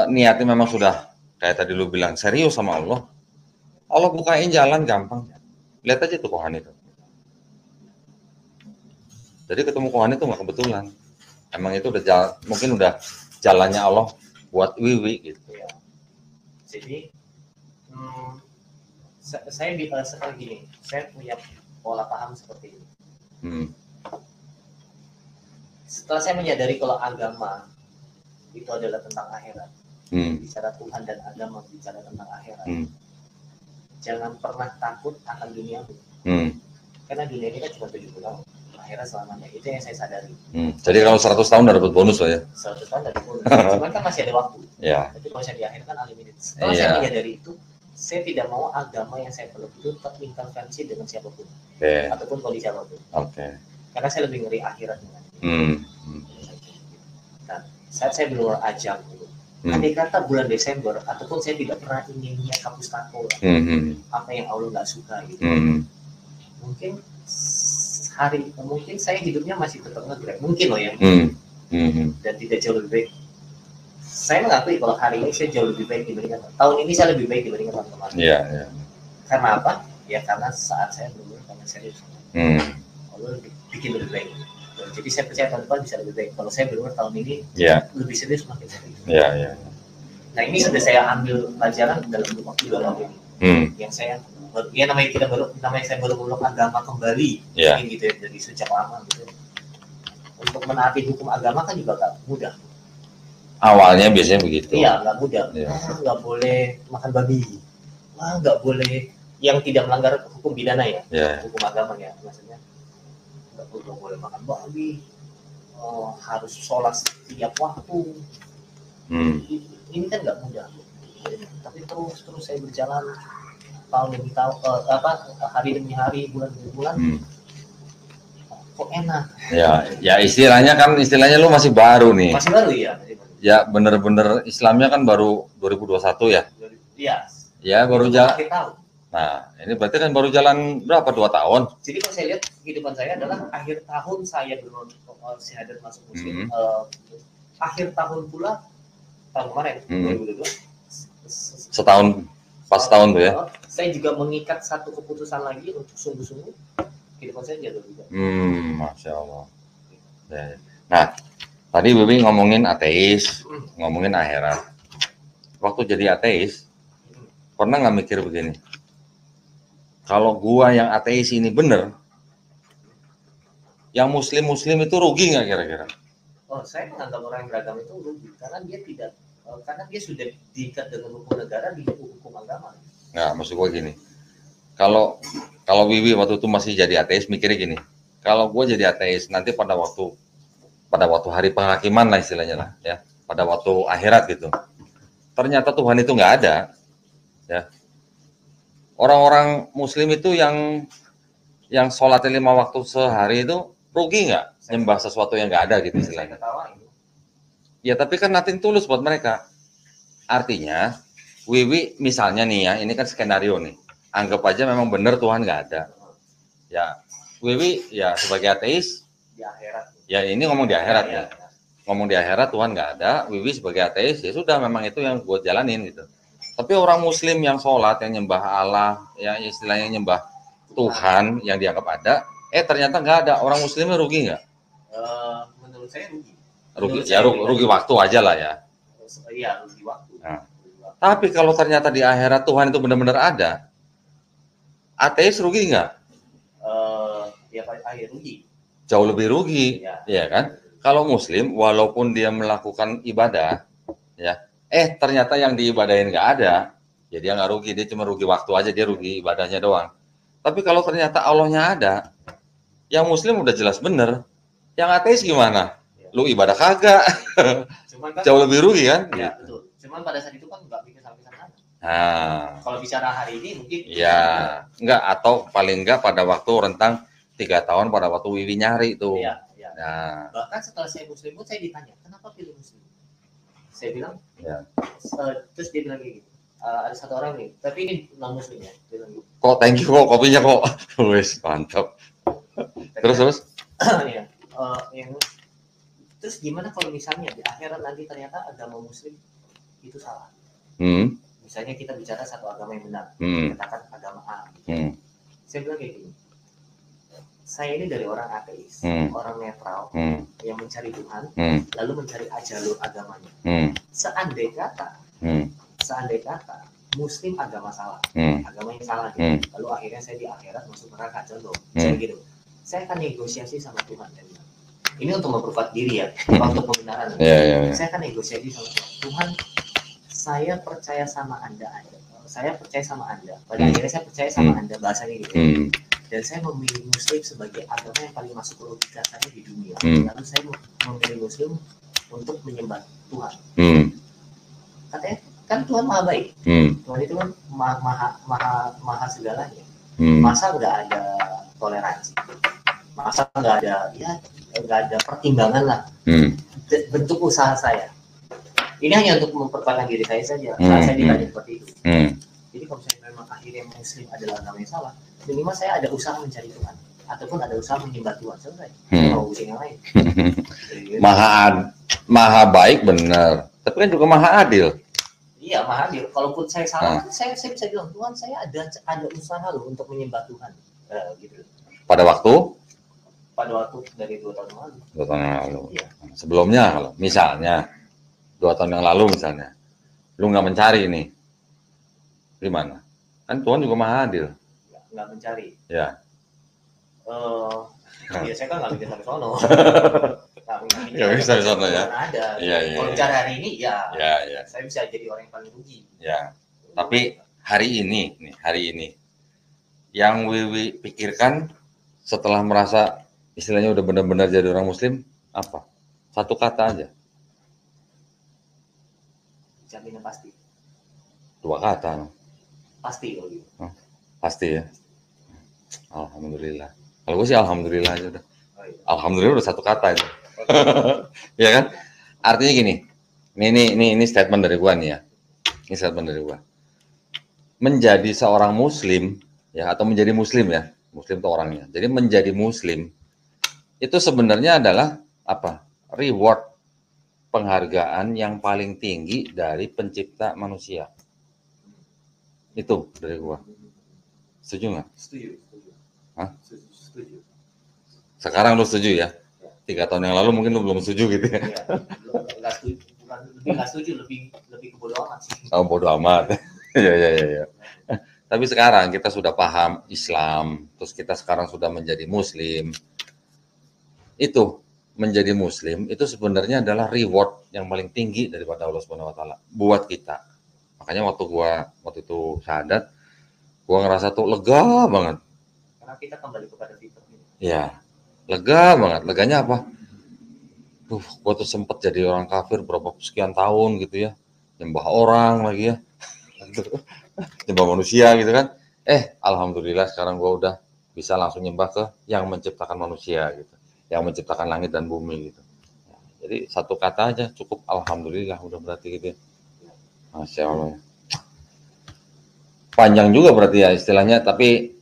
niatnya memang sudah kayak tadi lu bilang serius sama Allah, Allah bukain jalan gampang. Lihat aja tuh Kohani itu. Jadi ketemu Kohani itu nggak kebetulan. emang itu udah mungkin udah jalannya Allah buat Wiwi gitu. Ya. Jadi saya seperti gini, saya punya pola paham seperti ini. Setelah saya menyadari kalau agama itu adalah tentang akhirat, bicara Tuhan dan agama bicara tentang akhirat, jangan pernah takut akan dunia. Karena dunia ini kan cuma 70 tahun, akhirat selamanya. Itu yang saya sadari. Jadi kalau 100 tahun udah dapat bonus lah ya. 100 tahun dapat bonus. Cuman kan masih ada waktu. Ya. Tapi kalau saya di akhir kan unlimited. Setelah saya menyadari itu, saya tidak mau agama yang saya peluk itu terintervensi dengan siapapun, ataupun kondisi apapun. Karena saya lebih ngeri akhirat dengan Nah, saat saya benar ajang gitu. Andai kata bulan Desember ataupun saya tidak pernah ingin niat hapus tato apa yang Allah nggak suka gitu, mungkin saya hidupnya masih tetap nge-grab mungkin loh ya, dan tidak jauh lebih baik. Saya mengakui kalau hari ini saya jauh lebih baik dibandingkan tahun ini, saya lebih baik dibandingkan tahun kemarin. Karena apa? Ya karena saat saya benar-benar karena serius, Allah bikin lebih baik. Jadi saya percaya tahun depan bisa lebih baik. Kalau saya benar tahun ini lebih serius, makin serius. Nah ini sudah saya ambil pelajaran dalam waktu 2 tahun ini. Yang saya saya baru meluk agama kembali, gitu ya, dari sejak lama gitu. Untuk menaati hukum agama kan juga gak mudah. Awalnya biasanya begitu. Iya, nggak mudah. Nggak boleh makan babi. Nggak boleh yang tidak melanggar hukum pidana ya, hukum agama ya, maksudnya. Nggak boleh makan babi, harus sholat setiap waktu. Ini kan nggak mudah, tapi terus saya berjalan tahun demi tahun, hari demi hari, bulan demi bulan, kok enak. Ya istilahnya lu masih baru nih. Masih baru ya. Ya bener-bener Islamnya kan baru 2021 ya. Iya. Ya baru jalan. Nah, ini berarti kan baru jalan berapa? 2 tahun? Jadi kalau saya lihat kehidupan saya adalah akhir tahun saya belum syahadat masuk muslim, akhir tahun pula tahun kemarin 2022. Setahun, pas tahun tuh ya. Saya juga mengikat satu keputusan lagi untuk sungguh-sungguh kehidupan saya jatuh juga. Masya Allah. Nah, tadi Bibi ngomongin ateis, ngomongin akhirat. Waktu jadi ateis, pernah nggak mikir begini? Kalau gua yang ateis ini bener, yang muslim itu rugi nggak kira-kira? Saya menganggap orang yang beragama itu rugi karena dia sudah diikat dengan hukum negara, di hukum agama. Nah, maksud gua gini, kalau Wiwi waktu itu masih jadi ateis, mikirnya gini, kalau gua jadi ateis nanti pada waktu hari penghakiman lah istilahnya lah, ya, pada waktu akhirat gitu, ternyata Tuhan itu nggak ada, ya. Orang-orang muslim itu yang sholatnya 5 waktu sehari itu rugi nggak nyembah sesuatu yang nggak ada gitu istilahnya? Ya tapi kan nothing tulus buat mereka. Artinya Wiwi misalnya nih ya, ini kan skenario nih, anggap aja memang benar Tuhan nggak ada. Ya Wiwi ya sebagai ateis di akhirat. Ya ini ngomong di akhirat ya. Ngomong di akhirat Tuhan nggak ada, Wiwi sebagai ateis ya sudah memang itu yang gue jalanin gitu. Tapi orang muslim yang sholat, yang nyembah Allah, yang istilahnya nyembah Tuhan yang dianggap ada, ternyata nggak ada. Orang muslimnya rugi nggak? Menurut saya rugi. Rugi waktu aja lah ya. Iya, rugi waktu. Nah, tapi kalau ternyata di akhirat Tuhan itu benar-benar ada, ateis rugi nggak? Ya rugi. Jauh lebih rugi, ya kan? Kalau muslim, walaupun dia melakukan ibadah, ya, ternyata yang diibadahin nggak ada, ya dia nggak rugi, dia cuma rugi waktu aja, dia rugi ibadahnya doang. Tapi kalau ternyata Allahnya ada, yang muslim udah jelas bener, yang ateis gimana? Lu ibadah kagak, Cuman kan, jauh lebih rugi kan? Ya betul. Cuman pada saat itu kan nggak pikir sampai sana. Nah, kalau bicara hari ini mungkin. Ya, nggak, atau paling nggak pada waktu rentang 3 tahun pada waktu Wiwi nyari itu. Iya. Nah. Bahkan setelah saya muslim pun saya ditanya, kenapa pilih muslim? Saya bilang, terus dia bilang gitu, ada satu orang nih, tapi ini non muslim ya. Dia bilang gitu. Kok thank you kok kopinya kok, wes mantap. Terus? Ya, terus gimana kalau misalnya di akhirat nanti ternyata agama muslim itu salah? Misalnya kita bicara satu agama yang benar, katakan agama A. Saya bilang kayak gini, Saya ini dari orang ateis, orang netral, yang mencari Tuhan, lalu mencari jalur agamanya. Seandai kata Muslim agama salah, agamanya salah, gitu. Lalu akhirnya saya di akhirat masuk neraka, contoh, saya gitu. Saya akan negosiasi sama Tuhan. Ini untuk memperkuat diri ya, untuk pembenaran. Saya akan negosiasi sama Tuhan. Saya percaya sama Anda. Saya percaya sama Anda. Pada akhirnya saya percaya sama Anda, bahasanya gitu. Dan saya memilih Muslim sebagai agama yang paling masuk logika saya di dunia. Lalu saya memilih Muslim untuk menyembah Tuhan. Katanya kan Tuhan maha baik. Tuhan itu kan maha segalanya. Masa nggak ada toleransi? Masa nggak ada pertimbangan lah. Bentuk usaha saya. Ini hanya untuk memperkuatkan diri saya saja. Saat saya ditanya seperti itu. Jadi kalau saya memang akhirnya Muslim adalah agama yang salah, minimal saya ada usaha mencari Tuhan ataupun ada usaha menyembah Tuhan, selesai. Mau usaha yang lain. Maha baik benar, tapi kan juga maha adil. Iya, maha adil. Kalaupun saya salah, saya bisa bilang Tuhan, saya ada usaha loh untuk menyembah Tuhan, gitu. Pada waktu dari 2 tahun yang lalu. 2 tahun yang lalu. Iya. Sebelumnya kalau misalnya 2 tahun yang lalu misalnya, lu nggak mencari ini, gimana? Kan Tuhan juga maha adil. Nggak mencari. Ya. Ya saya kan nggak mikir sampai sono. Nggak bisa di sono ya. Ada. Iya. Kalau cara hari ini ya. Saya bisa jadi orang yang paling rugi. Ya. Tapi hari ini yang Wiwi pikirkan setelah merasa istilahnya udah benar-benar jadi orang Muslim apa? Satu kata aja. Jaminan pasti. 2 kata. Pasti kalau gitu. Pasti ya. Alhamdulillah. Kalau gue sih alhamdulillah aja udah. Alhamdulillah udah 1 kata itu. Ya kan? Artinya gini. Ini statement dari gua nih ya. Ini statement dari gua. Menjadi seorang muslim ya, atau menjadi muslim ya. Muslim itu orangnya. Jadi menjadi muslim itu sebenarnya adalah apa? Reward, penghargaan yang paling tinggi dari pencipta manusia. Itu dari gua. Setuju nggak? Setuju. Hah? Setuju. Sekarang lu setuju ya? 3 tahun yang lalu mungkin lu belum setuju gitu ya? Nggak setuju. Bukan lebih nggak setuju, lebih kebodoh amat sih. Oh, bodoh amat. Ya. Tapi sekarang kita sudah paham Islam, terus kita sekarang sudah menjadi Muslim. Itu menjadi Muslim itu sebenarnya adalah reward yang paling tinggi daripada Allah Subhanahu Wa Taala buat kita. Makanya waktu itu syahadat, gua ngerasa tuh lega banget. Karena kita kembali kepada fitrah. Ya, lega banget. Leganya apa? Gua tuh sempet jadi orang kafir berapa sekian tahun gitu ya, nyembah orang lagi ya, nyembah manusia gitu kan. Alhamdulillah sekarang gua udah bisa langsung nyembah ke yang menciptakan manusia gitu, yang menciptakan langit dan bumi gitu. Jadi 1 kata aja cukup, alhamdulillah udah berarti gitu ya. Masya Allah. Panjang juga berarti ya istilahnya, tapi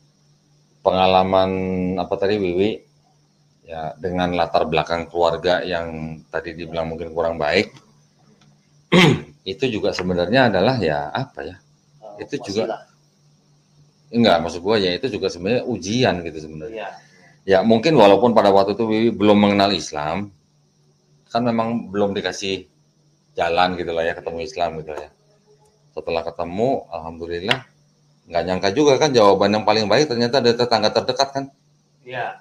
pengalaman apa tadi Wiwi ya, dengan latar belakang keluarga yang tadi dibilang mungkin kurang baik, itu juga sebenarnya adalah ya apa ya, itu juga enggak, maksud gua ya itu juga sebenarnya ujian gitu sebenarnya. Ya mungkin walaupun pada waktu itu Wiwi belum mengenal Islam, kan memang belum dikasih jalan gitu lah ya, ketemu Islam gitu ya. Setelah ketemu, alhamdulillah, nggak nyangka juga kan jawaban yang paling baik ternyata ada tetangga terdekat kan? Iya.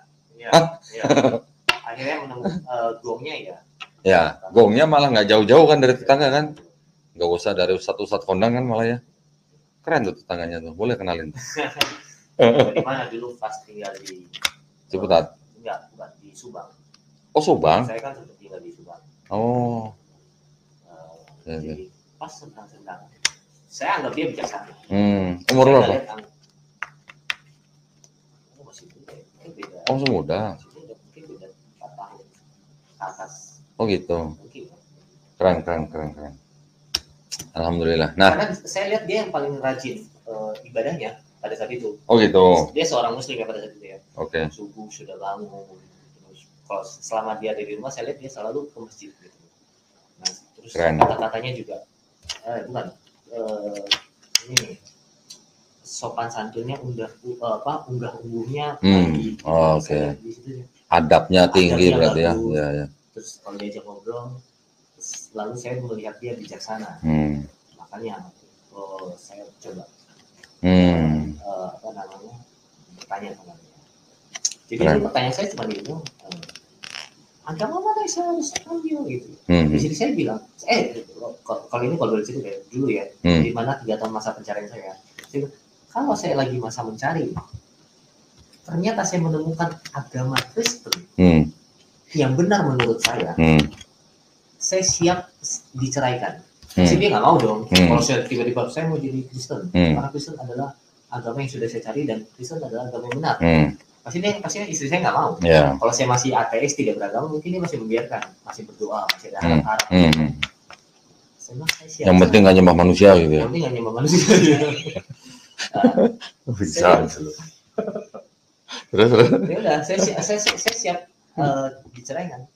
Akhirnya menemukan gongnya ya. Ya, gongnya malah nggak jauh-jauh kan dari tetangga kan? Nggak usah dari ustadz kondang kan malah ya. Keren tuh tetangganya tuh, boleh kenalin. Di mana dulu pas tinggal di Ciputat? Enggak, bukan di Subang. Oh Subang? Saya kan sempat tinggal di Subang. Oh. Jadi pas sedang. Saya anggap dia bijaksana. Umur berapa? Masih muda. Mungkin beda. Oh, masih muda. Mungkin beda 4 tahun atas. Oh gitu. Mungkin. Keren. Alhamdulillah. Nah, karena saya lihat dia yang paling rajin ibadahnya pada saat itu. Oh gitu. Dia seorang muslim ya pada saat itu ya. Oke. Subuh sudah bangun. Terus kalau selama dia ada di rumah saya lihat dia selalu ke masjid gitu. Nah, terus kata-katanya juga bukan ini sopan santunnya unggah ungguhnya Oke. Adabnya tinggi berarti ya. bagus. Ya, ya. Terus kalau diajak ngobrol, lalu saya melihat dia bijaksana, makanya saya coba bertanya sama dia. Jadi pertanyaan saya cuma itu, agama mana yang saya harus ambil gitu. Di sini saya bilang, kalau ini kalau boleh cerita dulu ya, di mana 3 tahun masa pencarian saya kalau saya lagi masa mencari, ternyata saya menemukan agama Kristen yang benar menurut saya siap diceraikan. Jadi dia nggak mau dong. Kalau saya tiba-tiba saya mau jadi Kristen, karena Kristen adalah agama yang sudah saya cari dan Kristen adalah agama yang benar. Pastinya istri saya nggak mau. Yeah. Kalau saya masih ateis tidak beragama, mungkin dia masih membiarkan, masih berdoa, masih ada harap-harap. Yang penting nggak nyembah manusia gitu ya. Yang penting nggak nyembah manusia. Bisa. Terus. Ya udah, saya siap diceraikan.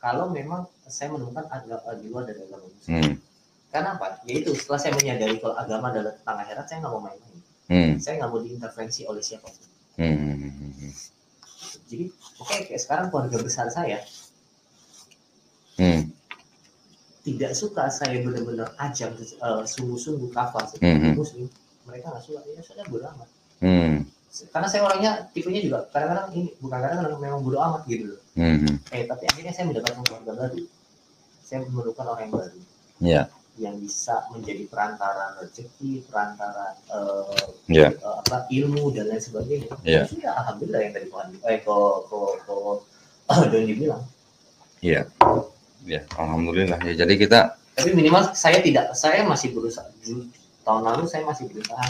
Kalau memang saya menemukan agama di luar dari agama Muslim. Karena apa? Yaitu setelah saya menyadari kalau agama adalah tentang akhirat, saya nggak mau main-main. Saya nggak mau diintervensi oleh siapapun. Jadi, kayak sekarang keluarga besar saya tidak suka saya benar-benar ajak sungguh-sungguh kafah seperti Muslim. Mereka nggak suka, ya sudah bodo amat. Karena saya orangnya tipenya juga kadang-kadang ini bukan kadang-kadang memang bodo amat gitu loh. Tapi akhirnya saya mendapatkan keluarga baru. Saya menemukan orang yang baru. Yang bisa menjadi perantara rezeki, perantara ilmu dan lain sebagainya. Sudah alhamdulillah yang tadi Don dibilang. Alhamdulillah ya. Jadi kita. Tapi minimal saya masih berusaha. Tahun lalu saya masih berusaha.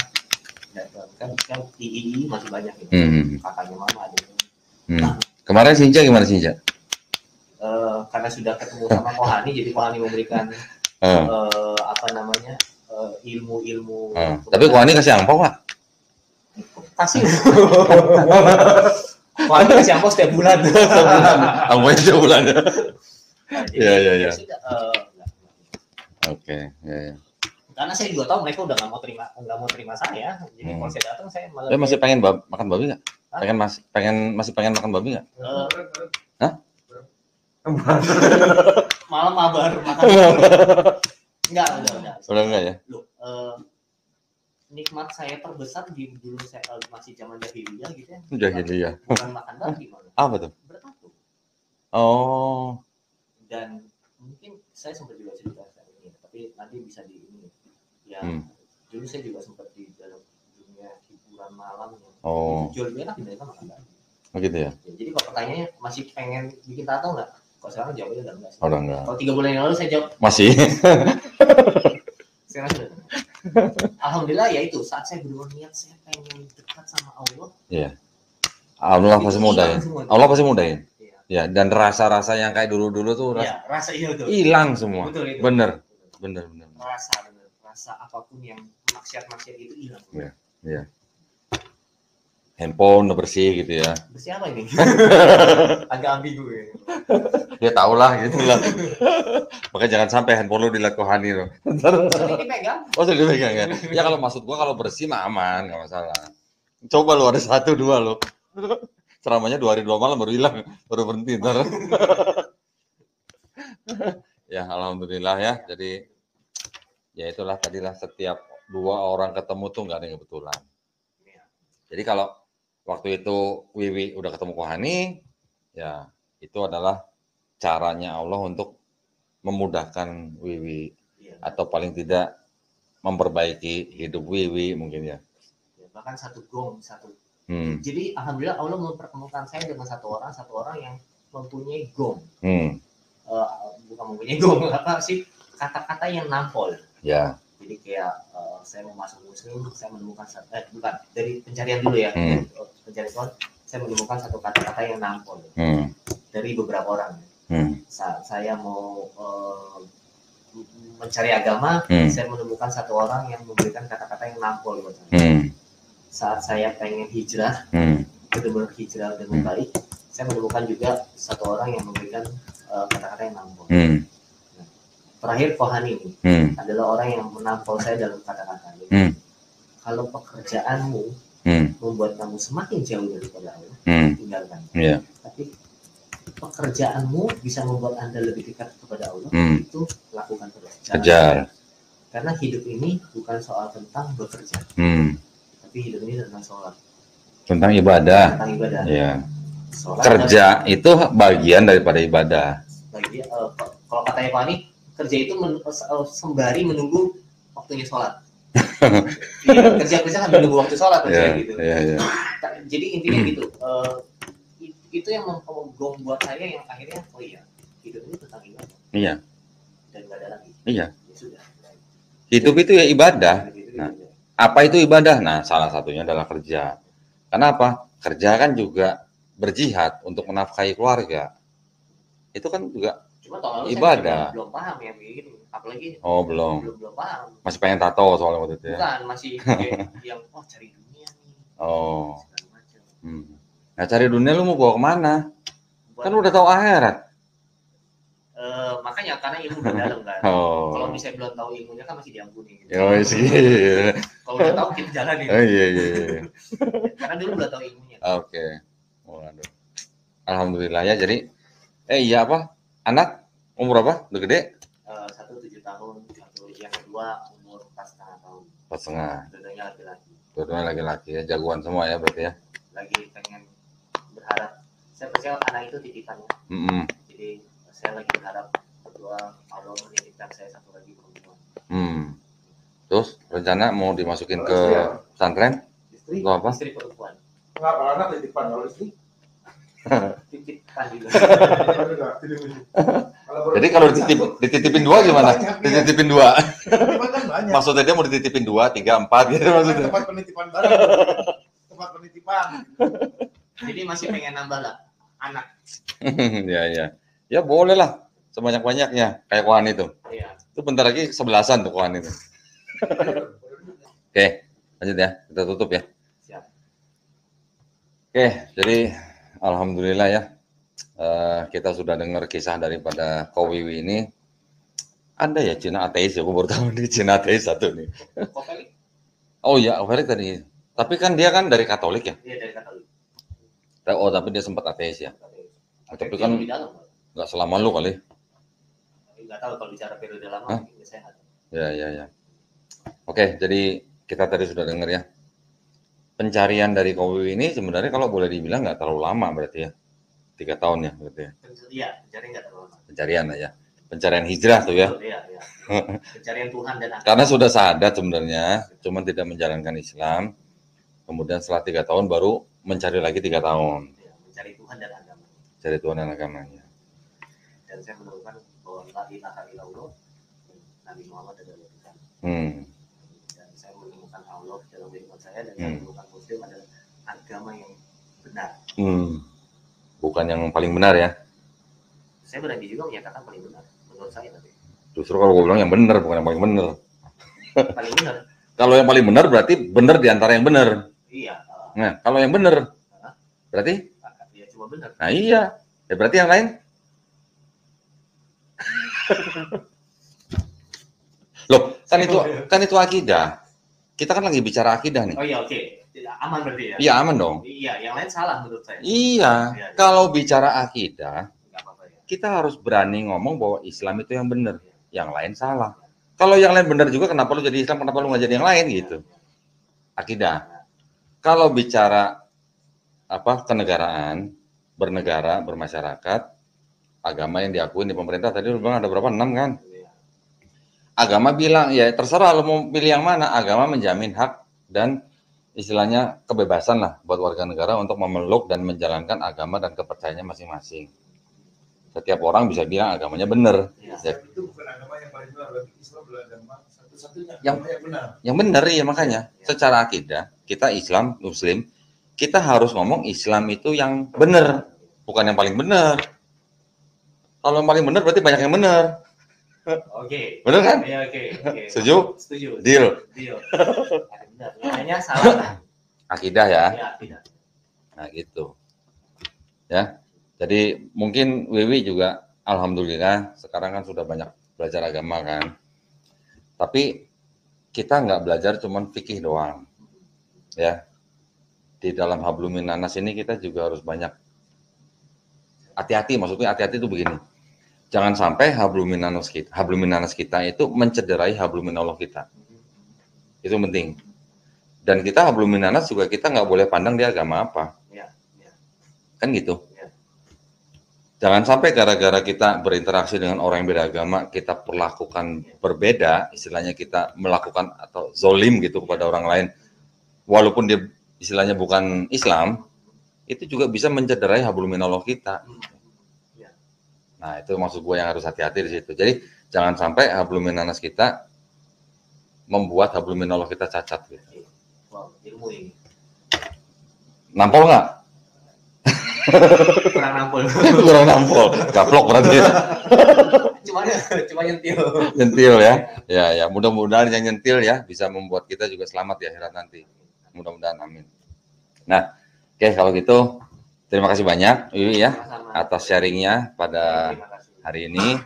Kan II masih banyak gitu. Kakaknya mama ada. Kemarin Sinja gimana Sinja? Karena sudah ketemu sama Kohani, jadi Kohani memberikan ilmu. Tapi Kohani kasih angpau lah. Kasih. Kohani kasih angpau setiap bulan. Angpaunya setiap bulan. Ya. Oke. Karena saya juga tahu mereka udah nggak mau terima saya. Jadi kalau saya datang saya malah. Masih pengen makan babi nggak? Masih pengen makan babi nggak? Hah? Malam mabar makan. Enggak. Udah enggak ya? Loh, nikmat saya terbesar di dulu saya masih zaman jahiliyah gitu ya. Jahiliyah. Bukan makan babi malah. Apa tuh? Bertatu. Oh. Dan mungkin saya sempat juga cerita ini, tapi nanti bisa di ini. Ya, dulu saya juga sempat di dalam dunia hiburan malam yang jual enak dibandingkan makan babi. Begitu ya? Jadi kalau pertanyaannya masih pengen bikin tato nggak? Kalau sekarang jawabnya udah enggak sih. Udah enggak. Kalau 3 bulan yang lalu saya jawab masih. Sekarang sudah. Alhamdulillah ya itu saat saya berniat saya pengen dekat sama Allah. Iya. Allah pasti mudahin. Allah pasti mudahin. Ya, dan rasa-rasa yang kayak dulu-dulu tuh rasa itu hilang semua. Betul, itu. Bener. Rasa apapun yang maksiat itu hilang. Iya. Handphone udah bersih gitu ya. Bersih apa ini? Agak ambigu ya. Ya tau lah gitu lah. Makanya jangan sampai handphone lu dilihat Kohani loh. Sering dipegang. Oh sering dipegang ya? Ya kalau maksud gua kalau bersih mah aman, nggak masalah. Coba lu ada 1-2 lo. Ceramahnya 2 hari 2 malam baru hilang, baru berhenti ntar. Ya alhamdulillah ya. Jadi ya itulah tadilah setiap 2 orang ketemu tuh nggak ada yang kebetulan. Jadi kalau waktu itu Wiwi udah ketemu Kohani, ya itu adalah caranya Allah untuk memudahkan Wiwi atau paling tidak memperbaiki hidup Wiwi mungkin ya. Bahkan satu. Jadi alhamdulillah Allah mempertemukan saya dengan satu orang yang mempunyai gong. Bukan mempunyai gong, apa sih kata-kata yang nampol. Ya. Jadi kayak saya mau masuk Muslim, saya menemukan bukan dari pencarian dulu ya. Pencarian Tuhan, saya menemukan satu kata-kata yang nampol dari beberapa orang. Saat saya mau mencari agama, saya menemukan satu orang yang memberikan kata-kata yang nampol buat saya. Saat saya pengen hijrah, benar-benar hijrah dengan baik, saya menemukan juga satu orang yang memberikan kata-kata yang nampol. Terakhir Kohani ini adalah orang yang menampol saya dalam kata-kata. kalau pekerjaanmu membuat kamu semakin jauh daripada Allah, tinggalkan. Yeah. Tapi pekerjaanmu bisa membuat Anda lebih dekat kepada Allah, itu lakukan terus. Kejar. Karena hidup ini bukan soal tentang bekerja, tapi hidup ini tentang sholat. Tentang ibadah. Tentang ibadah. Yeah. Sholat kerja itu bagian daripada ibadah. Kalau katanya Pak Ani, kerja itu sembari menunggu waktunya sholat. Kerja kan menunggu waktu sholat gitu. Yeah. Jadi intinya gitu. Itu yang membuat saya yang akhirnya hidup ini tentang ibadah. Iya. Dan nggak ada lagi. Iya. Ya sudah. Hidup itu ya ibadah. Nah, apa itu ibadah? Nah, salah satunya adalah kerja. Kenapa? Kerja kan juga berjihad untuk menafkahi keluarga. Itu kan juga ibadah. Belum paham ya begini, apalagi. Belum paham. Masih pengen tato soalnya waktu itu ya. Bukan, masih yang cari dunia nih. Nah, cari dunia lu mau bawa kemana? Kan udah tahu akhirat. Makanya karena ilmu udah dalam kan. Kalau misalnya belum tahu ilmunya kan masih diampuni. Gitu. Kalau udah tahu kita jalanin. Iya. Karena dulu udah tahu ilmunya. Oke. Waduh. Alhamdulillah ya. Jadi, iya apa? Anak umur apa? Udah gede? Satu 7 tahun, yang kedua umur 4,5 tahun. 4,5. Dua-duanya laki-laki. Dua-duanya laki-laki ya, jagoan semua ya berarti ya. Lagi pengen berharap. Saya percaya anak itu titipan ya. Jadi saya lagi berharap berdoa Allah menitipkan saya satu lagi perempuan. Terus rencana mau dimasukin ke pesantren? Istri? Atau apa? Istri perempuan. Kenapa anak titipan kalau istri? Titipan juga. Jadi kalau dititipin 2 gimana? Dititipin 2. Kan banyak. Maksudnya dia mau dititipin 2, 3, 4 gitu maksudnya. Tempat penitipan barang. Tempat penitipan. Jadi masih pengen nambah lah anak. Iya. Ya boleh lah, sebanyak-banyaknya kayak Kohan itu. Iya. Itu bentar lagi 11-an tuh Kohan itu. Oke, lanjut ya, kita tutup ya. Siap. Oke, jadi alhamdulillah ya, kita sudah dengar kisah daripada Ko Wiwi ini. Ada ya Cina ateis ya, aku baru tahu nih Cina ateis satu nih. Kopelik? Oh iya, Kopelik tadi. Tapi kan dia kan dari Katolik ya? Iya, dari Katolik. Tapi dia sempat ateis ya? Tapi kan nggak selama lu kali. Nggak tahu kalau bicara periode lama mungkin sehat. Ya. Oke, jadi kita tadi sudah dengar ya. Pencarian dari Ko Wiwi ini sebenarnya kalau boleh dibilang nggak terlalu lama berarti ya. 3 tahun ya berarti ya. Iya, pencarian nggak terlalu lama. Pencarian aja. Pencarian hijrah tuh ya. Iya. Pencarian Tuhan dan agama. Karena sudah sadat sebenarnya, cuman tidak menjalankan Islam. Kemudian setelah 3 tahun baru mencari lagi 3 tahun. Ya, mencari Tuhan dan agama. Cari Tuhan dan agamanya. Dan saya menemukan bahwa la ilaha illallah Nabi Muhammad adalah Tuhan. Dan saya menemukan Allah dalam kehidupan saya dan saya menemukan Muslim adalah agama yang benar. Bukan yang paling benar ya. Saya berani juga menyatakan paling benar menurut saya tapi. Justru kalau gue bilang yang benar bukan yang paling benar. Paling benar. Kalau yang paling benar berarti benar di antara yang benar. Iya. Nah, kalau yang benar berarti? Ya cuma benar. Nah iya. Ya berarti yang lain? Loh, kan itu akidah. Kita kan lagi bicara akidah nih. Oh iya, oke. Aman berarti ya? Iya, aman dong. Iya, yang lain salah menurut saya. Iya. Kalau bicara akidah, apa-apa ya. Kita harus berani ngomong bahwa Islam itu yang benar, yang lain salah. Kalau yang lain benar juga, kenapa lu jadi Islam, kenapa lu nggak jadi yang lain gitu? Akidah. Kalau bicara kenegaraan, bernegara, bermasyarakat, agama yang diakui di pemerintah tadi lu bilang ada berapa? 6 kan? Agama bilang ya terserah lu mau pilih yang mana. Agama menjamin hak dan istilahnya kebebasan lah buat warga negara untuk memeluk dan menjalankan agama dan kepercayaannya masing-masing. Setiap orang bisa bilang agamanya benar. Ya. Itu bukan agama yang paling benar, berarti Islam adalah agama satu-satunya yang benar. Yang benar ya makanya. Secara akidah kita Islam Muslim, kita harus ngomong Islam itu yang benar, bukan yang paling benar. Kalau yang paling benar berarti banyak yang benar. Oke. Benar kan? Iya, oke. Setuju? Setuju. Deal. Benar. Namanya salah. Akidah ya. Iya, akidah. Nah, gitu. Ya. Jadi mungkin Wiwi juga alhamdulillah sekarang kan sudah banyak belajar agama kan. Tapi kita nggak belajar cuman fikih doang. ya. Di dalam hablumin nanas ini kita juga harus banyak hati-hati. Maksudnya hati-hati itu begini, jangan sampai hablumin nanas kita itu mencederai hablumin Allah kita. Itu penting. Dan kita hablumin nanas juga kita nggak boleh pandang dia agama apa, kan gitu. Jangan sampai gara-gara kita berinteraksi dengan orang yang beda agama, kita perlakukan berbeda, istilahnya kita melakukan atau zolim gitu kepada orang lain, walaupun dia istilahnya bukan Islam, itu juga bisa mencederai hablumin Allah kita. Nah, itu maksud gue yang harus hati-hati di situ. Jadi jangan sampai hablumin nanas kita membuat hablumin Allah kita cacat gitu. Wow, ilmu ini. Nampol nggak? Kurang nampol. Kurang nampol, gaplok berarti. Cuma nyentil. Nyentil ya. Ya, mudah-mudahan yang nyentil ya bisa membuat kita juga selamat di akhirat nanti. Mudah-mudahan, amin. Nah, oke, kalau gitu terima kasih banyak Wiwi ya atas sharingnya pada hari ini.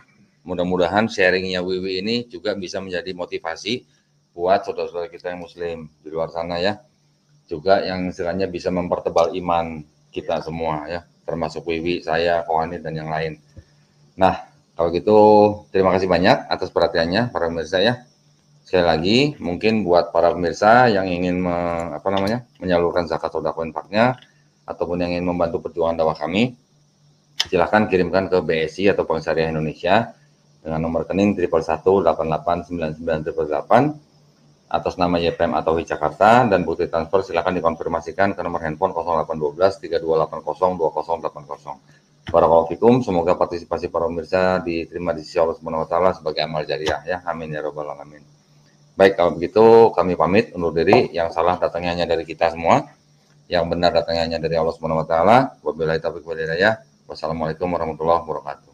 Mudah-mudahan sharingnya Wiwi ini juga bisa menjadi motivasi buat saudara-saudara kita yang muslim di luar sana ya. Juga yang istilahnya bisa mempertebal iman kita semua ya, termasuk Wiwi, saya, Kohani dan yang lain. Nah, kalau gitu terima kasih banyak atas perhatiannya para pemirsa ya. Sekali lagi, mungkin buat para pemirsa yang ingin menyalurkan zakat sedekah infaknya ataupun yang ingin membantu perjuangan dakwah kami, silahkan kirimkan ke BSI atau Bank Syariah Indonesia dengan nomor rekening 111889988 atas nama YPM atau Jakarta, dan bukti transfer silahkan dikonfirmasikan ke nomor handphone 0812 3280 2080. Barakallahu fikum, semoga partisipasi para pemirsa diterima di sisi Allah Subhanahu wa taala sebagai amal jariah ya. Amin ya rabbal alamin. Baik, kalau begitu kami pamit undur diri. Yang salah datangnya hanya dari kita semua, yang benar datangnya hanya dari Allah Subhanahu wa taala. Wabillahi taufiq wal hidayah. Wassalamualaikum warahmatullahi wabarakatuh.